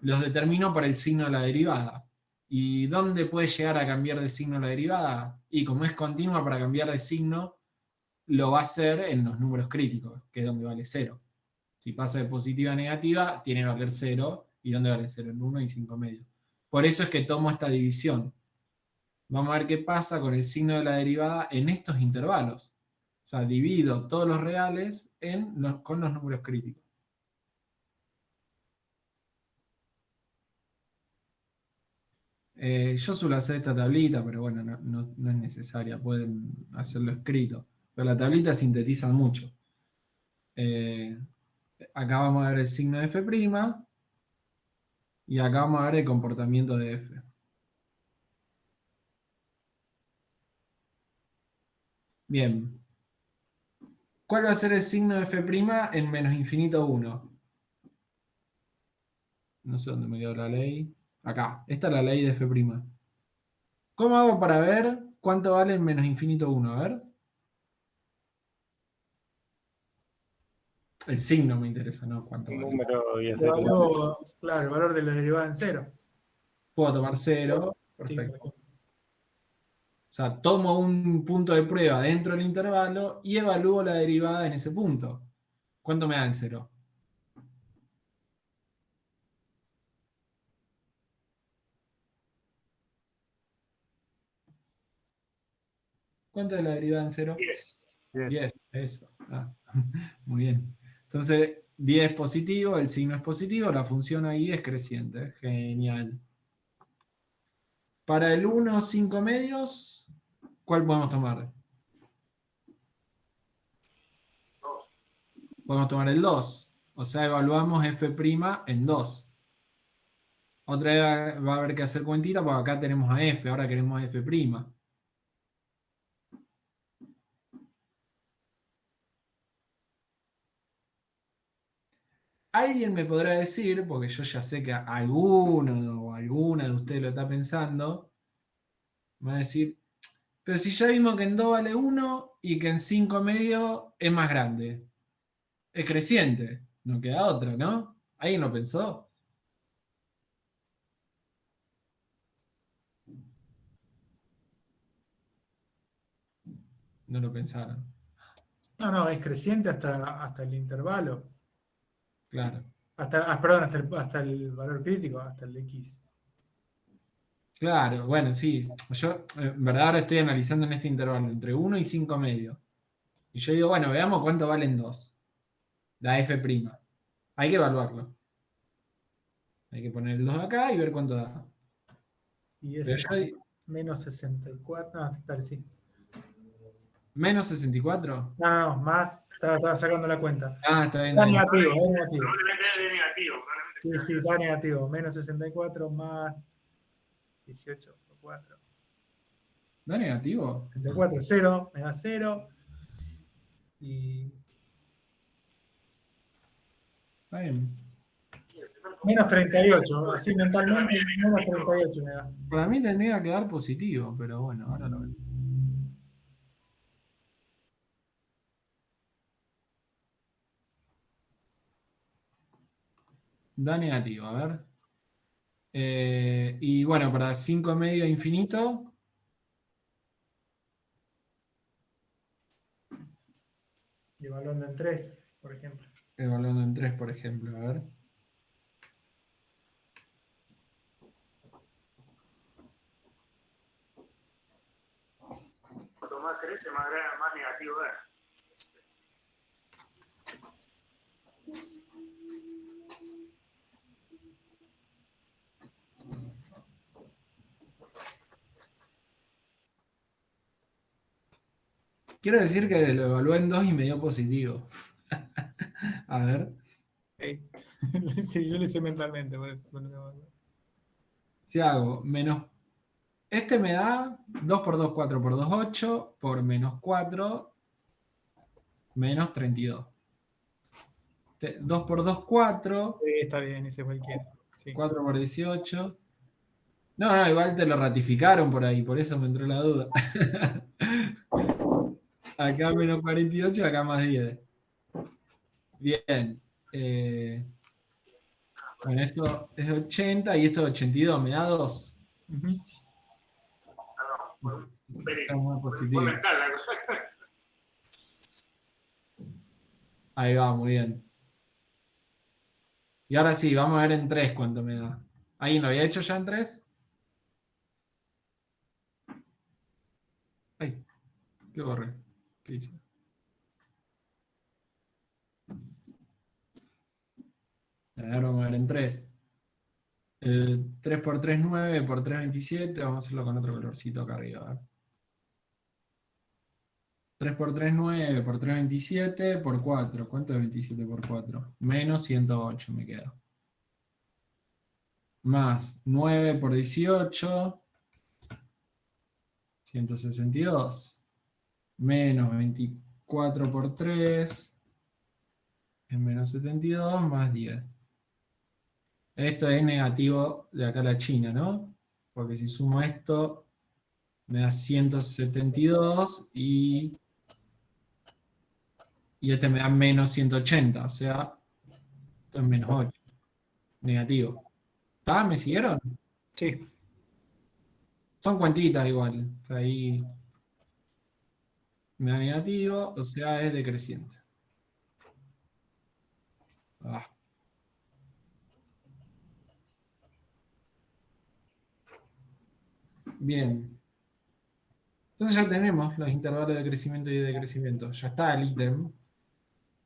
los determino por el signo de la derivada. ¿Y dónde puede llegar a cambiar de signo la derivada? Y como es continua, para cambiar de signo, lo va a hacer en los números críticos, que es donde vale 0. Si pasa de positiva a negativa, tiene que valer 0. ¿Y dónde vale 0? En 1 y 5 medios. Por eso es que tomo esta división. Vamos a ver qué pasa con el signo de la derivada en estos intervalos. O sea, divido todos los reales con los números críticos. Yo suelo hacer esta tablita, pero bueno, no es necesaria. Pueden hacerlo escrito. Pero la tablita sintetiza mucho. Acá vamos a ver el signo de f'. Y acá vamos a ver el comportamiento de f. Bien. ¿Cuál va a ser el signo de f' en menos infinito 1? No sé dónde me quedó la ley. Acá. Esta es la ley de f'. ¿Cómo hago para ver cuánto vale en menos infinito 1? A ver. El signo me interesa, ¿no? ¿Cuánto Un vale? número y El hacer valor, claro, el valor de la derivada en cero. Puedo tomar 0. Sí, Perfecto. por ejemplo. O sea, tomo un punto de prueba dentro del intervalo y evalúo la derivada en ese punto. ¿Cuánto me da en 0? ¿Cuánto es la derivada en 0? 10. 10, eso. Ah, muy bien. Entonces, 10 es positivo, el signo es positivo, la función ahí es creciente. Genial. Para el 1, 5 medios, ¿cuál podemos tomar? 2. Podemos tomar el 2. O sea, evaluamos f' en 2. Otra vez va a haber que hacer cuentita porque acá tenemos a f, ahora queremos a f'. Alguien me podrá decir, porque yo ya sé que alguno o alguna de ustedes lo está pensando, me va a decir, pero si ya vimos que en 2 vale 1 y que en 5 medio es más grande. Es creciente. No queda otra, ¿no? ¿Alguien lo pensó? No lo pensaron. No, es creciente hasta el intervalo. Claro. Perdón, hasta el valor crítico, hasta el X. Claro, bueno, sí. Yo, en verdad, ahora estoy analizando en este intervalo entre 1 y 5 medio. Y yo digo, bueno, veamos cuánto valen 2. La f'. Hay que evaluarlo. Hay que poner el 2 acá y ver cuánto da. Y Pero ese yo, es menos 64. No, dale, sí. ¿menos 64? No, más. Estaba sacando la cuenta. Ah, está bien. Está Está bien. negativo, es negativo. Probablemente es de negativo. Probablemente Sí, sea sí, está negativo. Menos 64 más 18 por 4. ¿Da negativo? 64, 0, me da 0. Y Está bien. menos 38, así mentalmente, menos 38 me da. Para mí tendría que dar positivo, pero bueno, ahora lo veo. Da negativo, a ver. Y bueno, para 5 medio infinito. Y evaluando en 3, por ejemplo. Evaluando en 3, por ejemplo, a ver. cuanto más crece, más negativo es. Quiero decir que lo evalué en 2 y me dio positivo. A ver. Sí, yo lo hice mentalmente, por eso. Si hago menos. Este me da 2 por 2, 4 por 2, 8. Por menos 4, menos 32. 2 por 2, 4. Sí, está bien, hice cualquiera. Sí. 4 por 18. No, igual te lo ratificaron por ahí, por eso me entró la duda. Acá menos 48, acá más 10. Bien. Bueno, esto es 80 y esto es 82, me da 2. Perdón, Está muy positivo. fue mental la cosa. Ahí va, muy bien. Y ahora sí, vamos a ver en 3 cuánto me da. ¿Alguien lo había hecho ya en 3? Ay, ¿qué borré? ¿Qué hice? A ver, vamos a ver en 3. 3 por 3, 9, por 3, 27. Vamos a hacerlo con otro colorcito acá arriba. A ver. 3 por 3, 9, por 3, 27, por 4. ¿Cuánto es 27 por 4? Menos 108 me queda. Más 9 por 18, 162. Menos 24 por 3, es menos 72, más 10. Esto es negativo de acá a la China, ¿no? Porque si sumo esto, me da 172 y este me da menos 180, o sea, esto es menos 8. Negativo. ¿Está? ¿Me siguieron? Sí. Son cuentitas igual. O sea, ahí me da negativo, o sea, es decreciente. Ah. Bien. Entonces ya tenemos los intervalos de crecimiento y de decrecimiento. Ya está el ítem.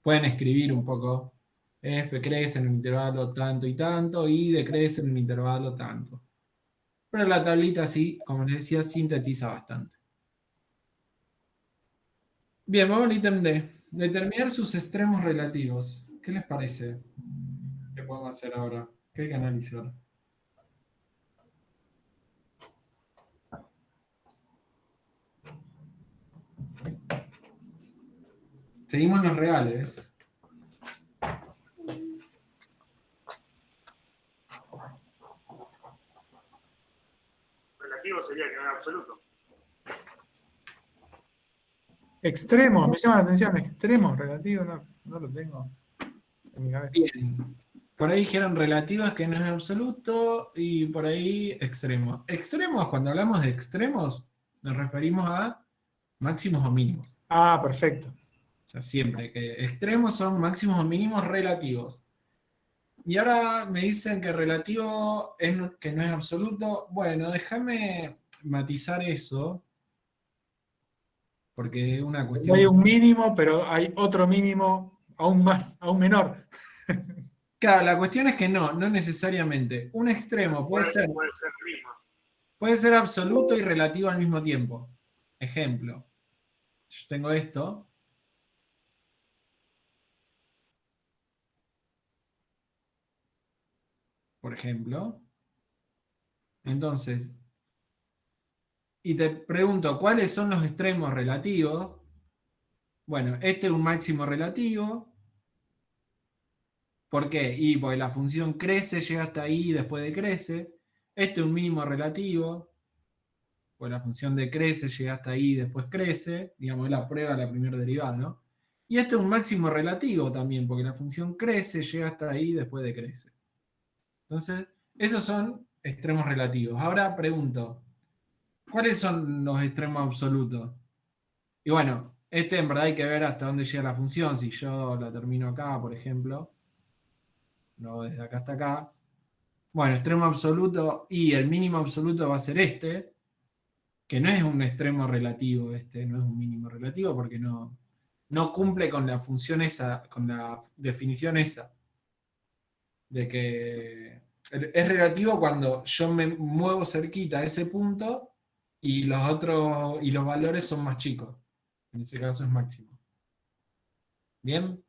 Pueden escribir un poco. F crece en un intervalo tanto y tanto, y decrece en un intervalo tanto. Pero la tablita sí, como les decía, sintetiza bastante. Bien, vamos al ítem D. Determinar sus extremos relativos. ¿Qué les parece? ¿Qué podemos hacer ahora? ¿Qué hay que analizar? Seguimos los reales. Relativo sería que no es absoluto. Extremos, me llama la atención. Extremos, relativos, no lo tengo en mi cabeza. Bien. Por ahí dijeron relativos que no es absoluto y por ahí extremos. Extremos, cuando hablamos de extremos, nos referimos a máximos o mínimos. Ah, perfecto. O sea, siempre que extremos son máximos o mínimos relativos. Y ahora me dicen que relativo es que no es absoluto. Bueno, déjame matizar eso. Porque es una cuestión. Hay un mínimo, pero hay otro mínimo aún más, aún menor. Claro, la cuestión es que no necesariamente. Un extremo puede ser el mismo. puede ser absoluto y relativo al mismo tiempo. Ejemplo. Yo tengo esto. Por ejemplo. Entonces, y te pregunto, ¿cuáles son los extremos relativos? Bueno, este es un máximo relativo. ¿Por qué? Y porque la función crece, llega hasta ahí y después decrece. Este es un mínimo relativo. Pues la función decrece, llega hasta ahí y después crece. Digamos, es la prueba de la primera derivada, ¿no? Y este es un máximo relativo también, porque la función crece, llega hasta ahí y después decrece. Entonces, esos son extremos relativos. Ahora pregunto, ¿cuáles son los extremos absolutos? Y bueno, este en verdad hay que ver hasta dónde llega la función. Si yo la termino acá, por ejemplo, no desde acá hasta acá. Bueno, extremo absoluto y el mínimo absoluto va a ser este, que no es un extremo relativo, este no es un mínimo relativo porque no cumple con la función esa, con la definición esa, de que es relativo cuando yo me muevo cerquita a ese punto y los otros y los valores son más chicos. En ese caso es máximo. ¿Bien?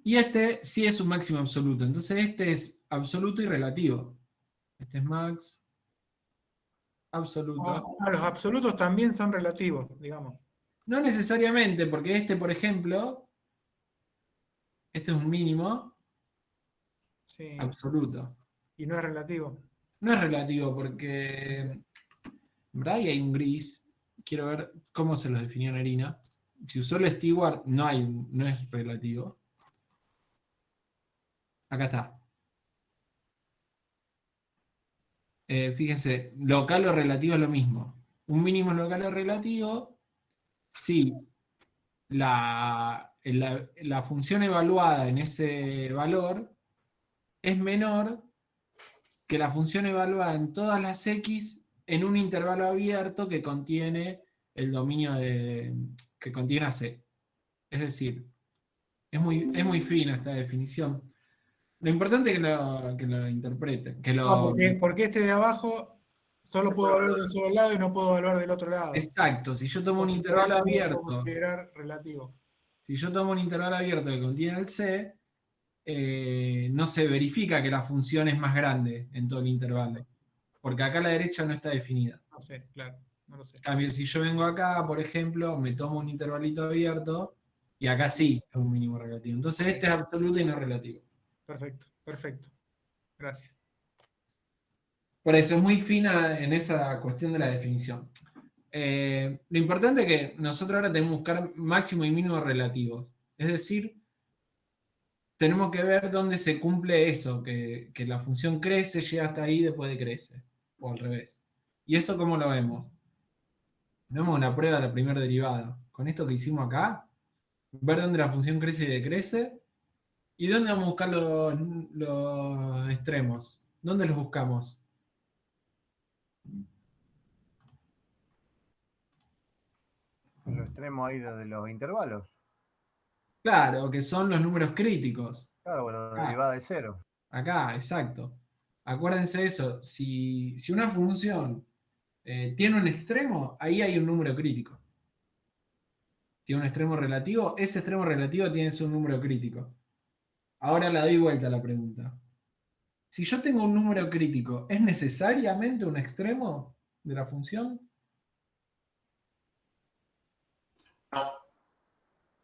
Y este sí es un máximo absoluto. Entonces este es absoluto y relativo. Este es max absoluto. Los absolutos también son relativos, digamos. No necesariamente, porque este, por ejemplo, este es un mínimo Sí. absoluto. Y no es relativo. No es relativo porque en verdad ahí hay un gris. Quiero ver cómo se los definió Nerina. Si usó el Stewart, no es relativo. Acá está. Fíjense, local o relativo es lo mismo. Un mínimo local o relativo, si la función evaluada en ese valor es menor que la función evaluada en todas las x en un intervalo abierto que contiene el dominio que contiene a C. Es decir, es muy fina esta definición. Lo importante es que lo interpreten. Porque este de abajo Solo Se puedo puede evaluar de un solo lado y no puedo evaluar del otro lado. Exacto, si yo tomo un Entonces, por intervalo eso no lo puedo abierto, considerar relativo. si yo tomo un intervalo abierto que contiene el C, no se verifica que la función es más grande en todo el intervalo. Porque acá a la derecha no está definida. No sé, claro, no lo sé. En cambio, si yo vengo acá, por ejemplo, me tomo un intervalito abierto, y acá sí es un mínimo relativo. Entonces este es absoluto y no relativo. Perfecto, perfecto. Gracias. Por eso es muy fina en esa cuestión de la definición. Lo importante es que nosotros ahora tenemos que buscar máximo y mínimo relativos. Es decir, tenemos que ver dónde se cumple eso, que la función crece, llega hasta ahí, después decrece. O al revés. ¿Y eso cómo lo vemos? Vemos una prueba de la primera derivada. Con esto que hicimos acá, ver dónde la función crece y decrece. ¿Y dónde vamos a buscar los extremos? ¿Dónde los buscamos? En lo extremo ahí de los intervalos. Claro, que son los números críticos. Claro, bueno, Ah. derivada de cero. Acá, exacto. Acuérdense de eso. Si una función tiene un extremo, ahí hay un número crítico. Tiene un extremo relativo, ese extremo relativo tiene un número crítico. Ahora la doy vuelta a la pregunta. Si yo tengo un número crítico, ¿es necesariamente un extremo de la función? No,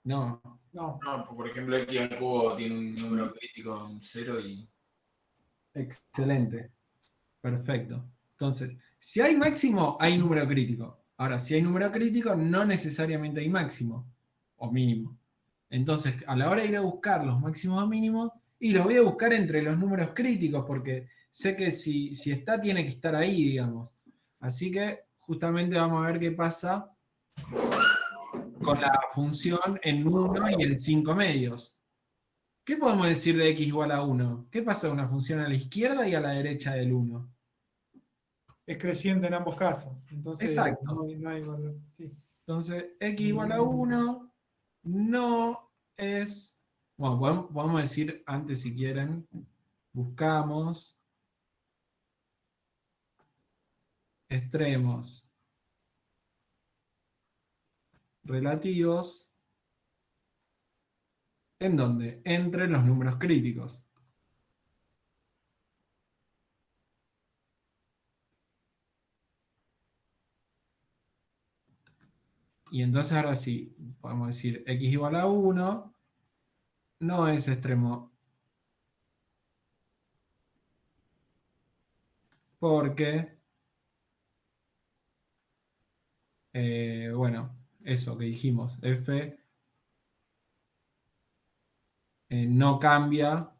No. No, no, por ejemplo, x al cubo tiene un número crítico en 0 y. Excelente. Perfecto. Entonces, si hay máximo, hay número crítico. Ahora, si hay número crítico, no necesariamente hay máximo o mínimo. Entonces, a la hora de ir a buscar los máximos o mínimos, y los voy a buscar entre los números críticos, porque sé que si está, tiene que estar ahí, digamos. Así que justamente vamos a ver qué pasa con la función en 1 y en 5 medios. ¿Qué podemos decir de x igual a 1? ¿Qué pasa con una función a la izquierda y a la derecha del 1? es creciente en ambos casos. Entonces, Exacto. no hay valor. Sí. Entonces, x igual a 1 no es... Bueno, podemos decir antes si quieren, buscamos extremos relativos. ¿En dónde? Entre los números críticos. Y entonces ahora sí, podemos decir x igual a 1 no es extremo. Porque, bueno, eso que dijimos, f no cambia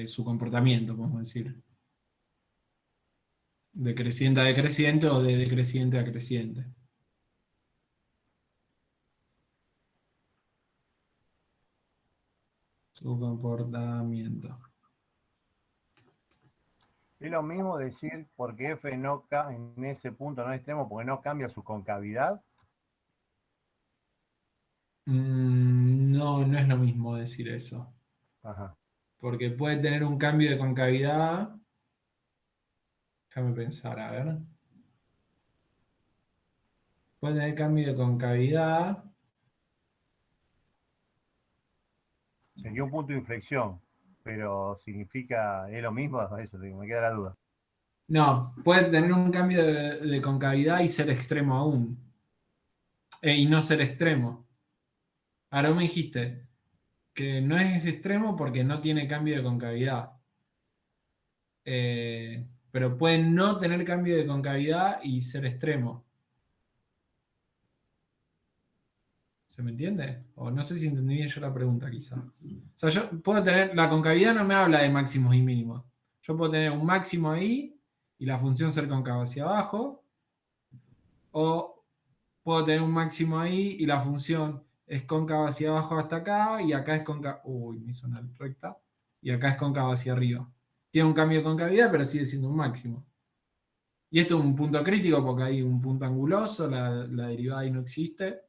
su comportamiento, podemos decir. De creciente a decreciente o de decreciente a creciente. Su comportamiento. Es lo mismo decir porque f no en ese punto no es extremo porque no cambia su concavidad. No, no es lo mismo decir eso. Ajá. Porque puede tener un cambio de concavidad. Déjame pensar, a ver. Puede tener cambio de concavidad. Sería un punto de inflexión, pero significa, es lo mismo, eso, me queda la duda. No, puede tener un cambio de concavidad y ser extremo aún. Y no ser extremo. Ahora me dijiste que no es extremo porque no tiene cambio de concavidad. Pero puede no tener cambio de concavidad y ser extremo. ¿Se me entiende? O no sé si entendí bien yo la pregunta, quizá. O sea, yo puedo tener, la concavidad no me habla de máximos y mínimos. Yo puedo tener un máximo ahí y la función ser cóncava hacia abajo. O puedo tener un máximo ahí y la función es cóncava hacia abajo hasta acá y acá es cóncava. Uy, me hizo una recta. Y acá es cóncava hacia arriba. Tiene un cambio de concavidad, pero sigue siendo un máximo. Y esto es un punto crítico porque hay un punto anguloso, la derivada ahí no existe.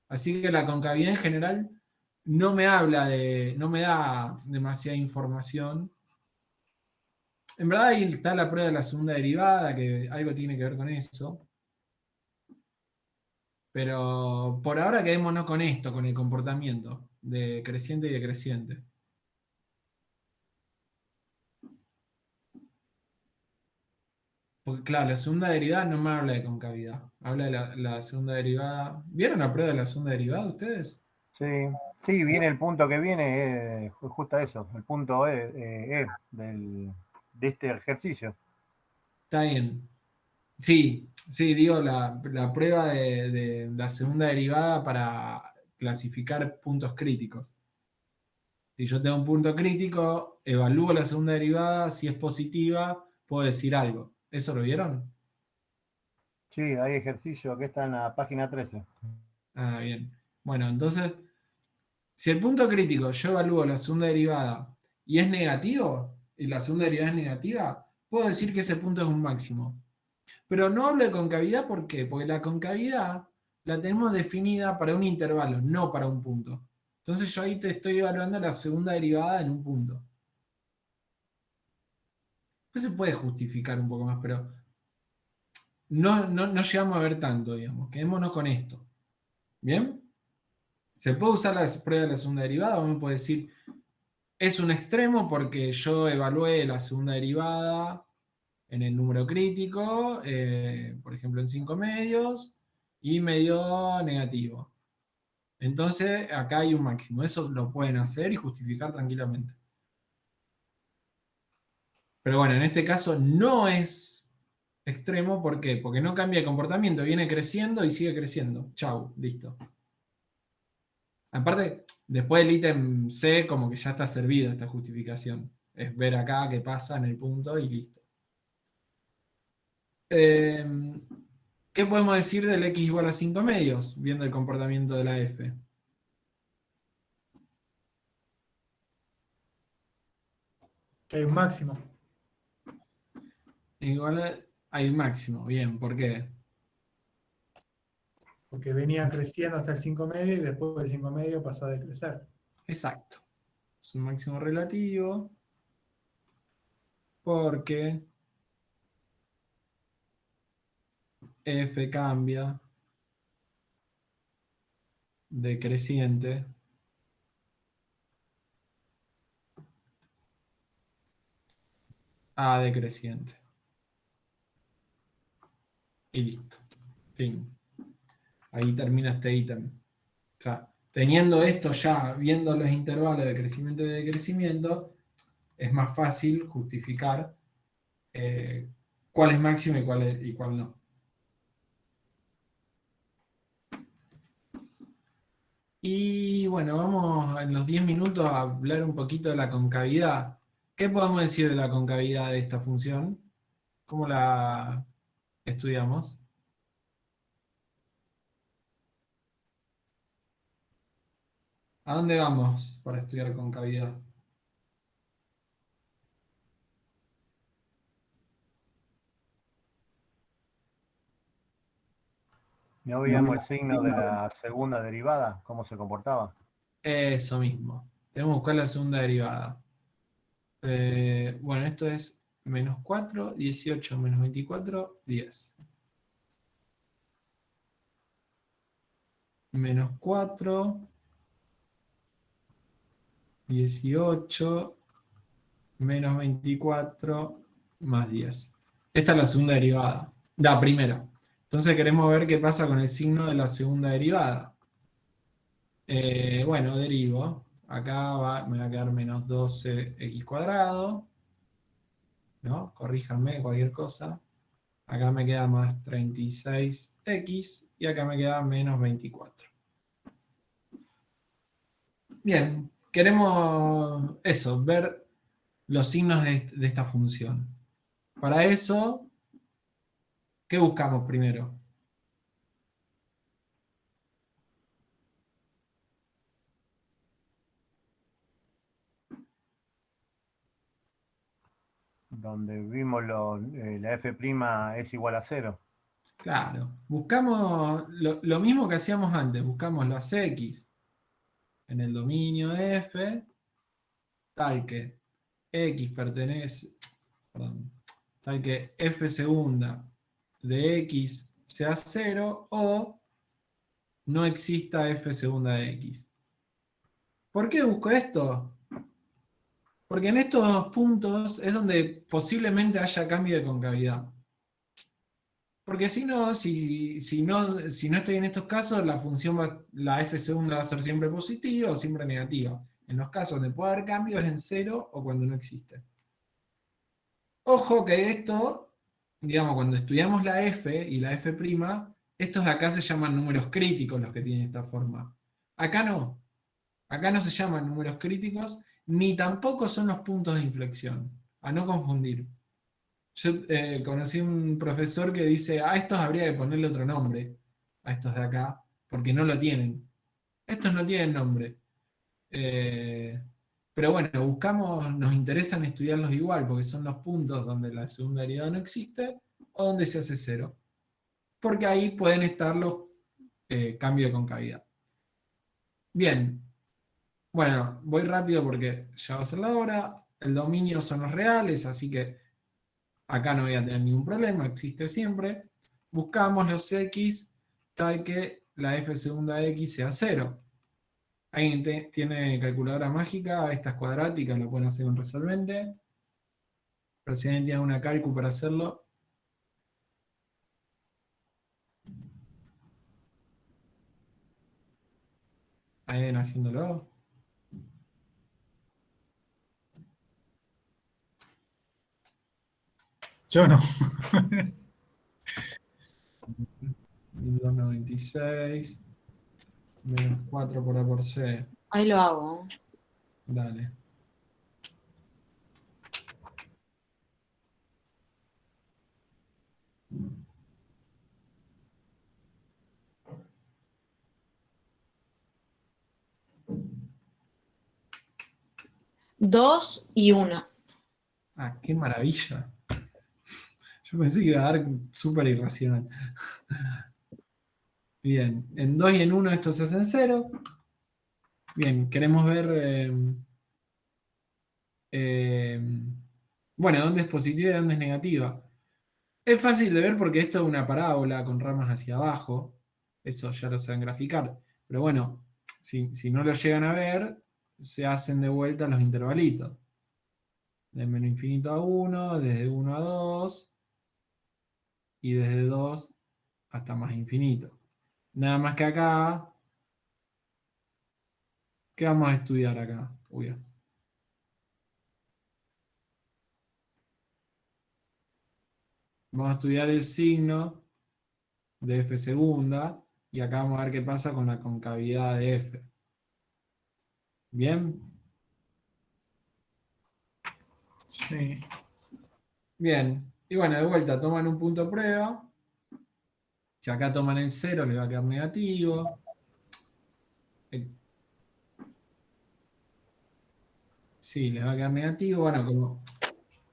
Así que la concavidad en general no me habla no me da demasiada información En verdad ahí está la prueba de la segunda derivada, que algo tiene que ver con eso. Pero por ahora quedémonos con esto, con el comportamiento de creciente y decreciente. Porque claro, la segunda derivada no me habla de concavidad. Habla de la segunda derivada. ¿Vieron la prueba de la segunda derivada ustedes? Sí, sí, viene el punto que viene, justo eso, el punto de este ejercicio. Está bien. Sí, sí, digo la prueba de la segunda derivada para clasificar puntos críticos. Si yo tengo un punto crítico, evalúo la segunda derivada, si es positiva, puedo decir algo. ¿Eso lo vieron? Sí, hay ejercicio que está en la página 13. Ah, bien. Bueno, entonces, si el punto crítico yo evalúo la segunda derivada y es negativo, y la segunda derivada es negativa, puedo decir que ese punto es un máximo. Pero no hablo de concavidad, ¿por qué? Porque la concavidad la tenemos definida para un intervalo, no para un punto. Entonces yo ahí te estoy evaluando la segunda derivada en un punto. Pues se puede justificar un poco más, pero no llegamos a ver tanto, digamos. Quedémonos con esto. ¿Bien? Se puede usar la prueba de la segunda derivada, o me puede decir, es un extremo porque yo evalué la segunda derivada en el número crítico, por ejemplo en 5 medios, y me dio negativo. Entonces acá hay un máximo. Eso lo pueden hacer y justificar tranquilamente. Pero bueno, en este caso no es extremo. ¿Por qué? Porque no cambia de comportamiento. Viene creciendo y sigue creciendo. Chau, listo. Aparte, después del ítem C, como que ya está servida esta justificación. Es ver acá qué pasa en el punto y listo. ¿Qué podemos decir del x igual a 5 medios, viendo el comportamiento de la f? Que hay un máximo. Hay un máximo, bien, ¿por qué? Porque venía creciendo hasta el 5 medio y después del 5 medio pasó a decrecer. Exacto. Es un máximo relativo porque f cambia de creciente a decreciente. Y listo. Fin. Ahí termina este ítem. O sea, teniendo esto ya, viendo los intervalos de crecimiento y decrecimiento, es más fácil justificar cuál es máximo y cuál no. Y bueno, vamos en los 10 minutos a hablar un poquito de la concavidad. ¿Qué podemos decir de la concavidad de esta función? ¿Cómo la estudiamos? ¿A dónde vamos para estudiar concavidad? ¿No veíamos el signo de la segunda derivada? ¿Cómo se comportaba? Eso mismo. Tenemos que buscar la segunda derivada. Bueno, esto es menos 4, 18 menos 24, 10. Menos 4, 18, menos 24, más 10. Esta es la segunda derivada. La primera. Entonces queremos ver qué pasa con el signo de la segunda derivada. Bueno, derivo. Acá me va a quedar menos 12x cuadrado. ¿No? Corríjanme cualquier cosa. Acá me queda más 36x y acá me queda menos 24. Bien, queremos eso, ver los signos de esta función. Para eso, ¿qué buscamos primero? Donde vimos la f' es igual a 0. Claro, buscamos lo mismo que hacíamos antes, buscamos las x en el dominio de f, tal que x pertenece, perdón, tal que f segunda de x sea 0 o no exista f segunda de x. ¿Por qué busco esto? Porque en estos dos puntos es donde posiblemente haya cambio de concavidad. Porque si no, si no estoy en estos casos, la f segunda va a ser siempre positiva o siempre negativa. En los casos donde puede haber cambios en 0 o cuando no existe. Ojo que esto, digamos, cuando estudiamos la f y la f', estos de acá se llaman números críticos los que tienen esta forma. Acá no. Acá no se llaman números críticos, ni tampoco son los puntos de inflexión. A no confundir. Yo conocí un profesor que dice, a estos habría que ponerle otro nombre, a estos de acá, porque no lo tienen. Estos no tienen nombre. Pero bueno, nos interesan estudiarlos igual, porque son los puntos donde la segunda derivada no existe, o donde se hace 0. Porque ahí pueden estar los cambios de concavidad. Bien. Bueno, voy rápido porque ya va a ser la hora. El dominio son los reales, así que acá no voy a tener ningún problema, existe siempre. Buscamos los x tal que la f segunda de x sea 0. ¿Alguien tiene calculadora mágica? Esta es cuadrática, lo pueden hacer en Resolvente. Pero si alguien tiene una calcu para hacerlo. Ahí ven haciéndolo. Yo no. 296 menos 4 por A por C. Ahí lo hago. Dale. Dos y 1. Ah, qué maravilla. Yo pensé que iba a dar súper irracional. Bien, en 2 y en 1 estos se hacen 0. Bien, queremos ver... bueno, dónde es positiva y dónde es negativa. Es fácil de ver porque esto es una parábola con ramas hacia abajo. Eso ya lo saben graficar. Pero bueno, si no lo llegan a ver, se hacen de vuelta los intervalitos. De menos infinito a 1, desde 1 a 2, y desde 2 hasta más infinito. Nada más que acá, ¿qué vamos a estudiar acá? Uy, vamos a estudiar el signo de f segunda, y acá vamos a ver qué pasa con la concavidad de f. ¿Bien? Sí. Bien. Y bueno, de vuelta, toman un punto de prueba. Si acá toman el 0, les va a quedar negativo. Sí, les va a quedar negativo. Bueno, como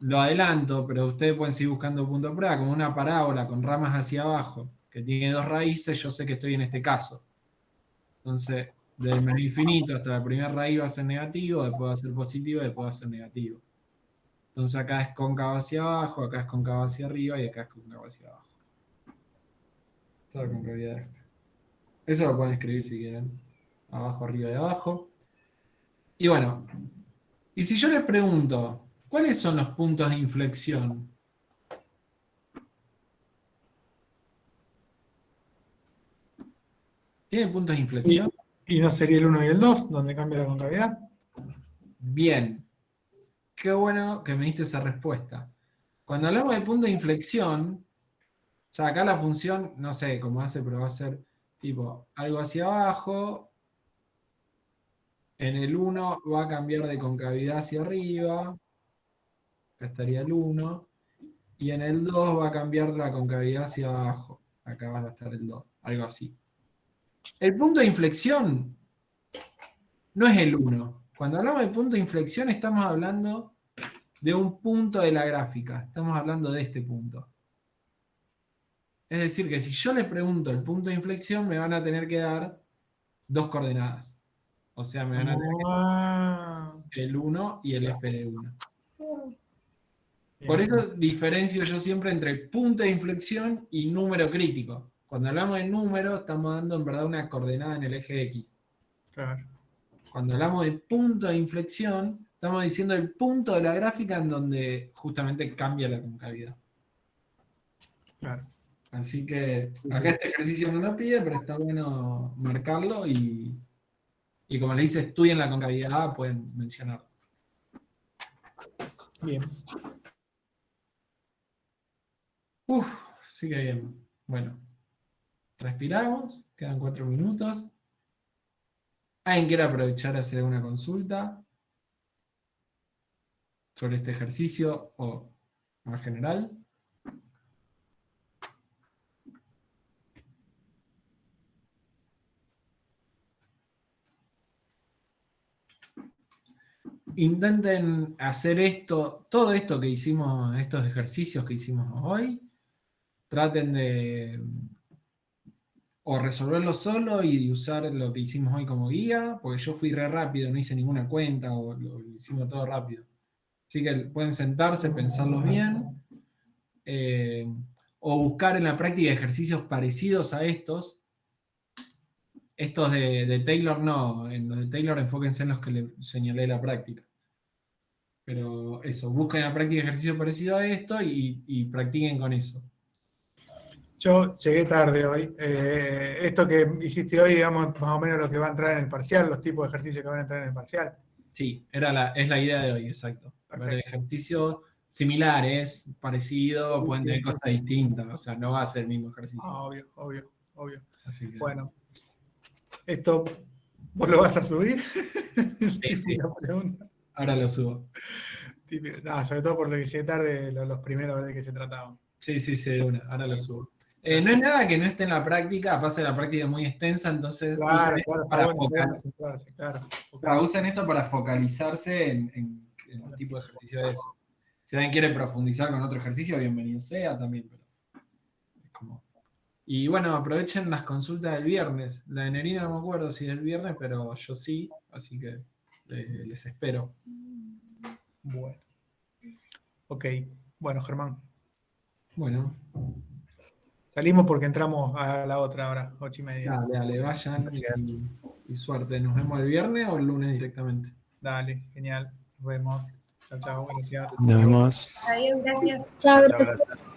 lo adelanto, pero ustedes pueden seguir buscando punto de prueba, como una parábola con ramas hacia abajo, que tiene dos raíces, yo sé que estoy en este caso. Entonces, del menos infinito hasta la primera raíz va a ser negativo, después va a ser positivo y después va a ser negativo. Entonces acá es cóncavo hacia abajo, acá es cóncavo hacia arriba y acá es cóncavo hacia abajo. Esta es la concavidad de f. Eso lo pueden escribir si quieren. Abajo, arriba y abajo. Y bueno, y si yo les pregunto, ¿cuáles son los puntos de inflexión? ¿Tiene puntos de inflexión? ¿Y no sería el 1 y el 2 donde cambia la concavidad? Bien. Qué bueno que me diste esa respuesta. Cuando hablamos de punto de inflexión, o sea, acá la función, no sé cómo hace, pero va a ser tipo algo hacia abajo. En el 1 va a cambiar de concavidad hacia arriba. Acá estaría el 1. Y en el 2 va a cambiar la concavidad hacia abajo. Acá va a estar el 2. Algo así. El punto de inflexión no es el 1. Cuando hablamos de punto de inflexión estamos hablando de un punto de la gráfica. Estamos hablando de este punto. Es decir, que si yo le pregunto el punto de inflexión, me van a tener que dar dos coordenadas. O sea, me van a tener que dar el 1 y el f de 1. Por eso diferencio yo siempre entre punto de inflexión y número crítico. Cuando hablamos de número, estamos dando en verdad una coordenada en el eje X. Claro. Cuando hablamos de punto de inflexión, estamos diciendo el punto de la gráfica en donde justamente cambia la concavidad. Claro. Así que acá este ejercicio no lo pide, pero está bueno marcarlo y como le dice, estudien la concavidad, pueden mencionarlo. Bien. Uf, sigue bien. Bueno, respiramos, quedan 4 minutos. ¿Alguien quiere aprovechar a hacer una consulta sobre este ejercicio o en general? Intenten hacer esto, todo esto que hicimos, estos ejercicios que hicimos hoy, traten de o resolverlo solo y usar lo que hicimos hoy como guía, porque yo fui re rápido, no hice ninguna cuenta o lo hicimos todo rápido. Así que pueden sentarse, pensarlos bien, o buscar en la práctica ejercicios parecidos a estos. Estos de Taylor no, en los de Taylor enfóquense en los que le señalé la práctica. Pero eso, busquen en la práctica ejercicio parecido a esto y practiquen con eso. Yo llegué tarde hoy. Esto que hiciste hoy, digamos, más o menos lo que va a entrar en el parcial, los tipos de ejercicios que van a entrar en el parcial. Sí, es la idea de hoy, exacto. Ver ejercicios similares, parecidos, pueden tener cosas distintas, o sea, no va a ser el mismo ejercicio. Obvio, obvio, obvio. Así que, bueno, esto, ¿vos lo vas a subir? sí. Pregunta. Ahora lo subo. No, sobre todo por lo que llegué tarde, los primeros de qué se trataban. Sí, ahora lo subo. No es nada que no esté en la práctica, pasa que la práctica es muy extensa, entonces Claro, usen esto para focalizarse en el tipo de ejercicio de ese. Si alguien quiere profundizar con otro ejercicio, bienvenido sea también. Pero es como... Y bueno, aprovechen las consultas del viernes. La de Nerina no me acuerdo si es el viernes, pero yo sí, así que les espero. Bueno. Ok, bueno, Germán. Bueno. Salimos porque entramos a la otra hora, 8:30. Dale, vayan y suerte. ¿Nos vemos el viernes o el lunes directamente? Dale, genial. Nos vemos. Chao, gracias. Nos vemos. Adiós, gracias. Chao, gracias.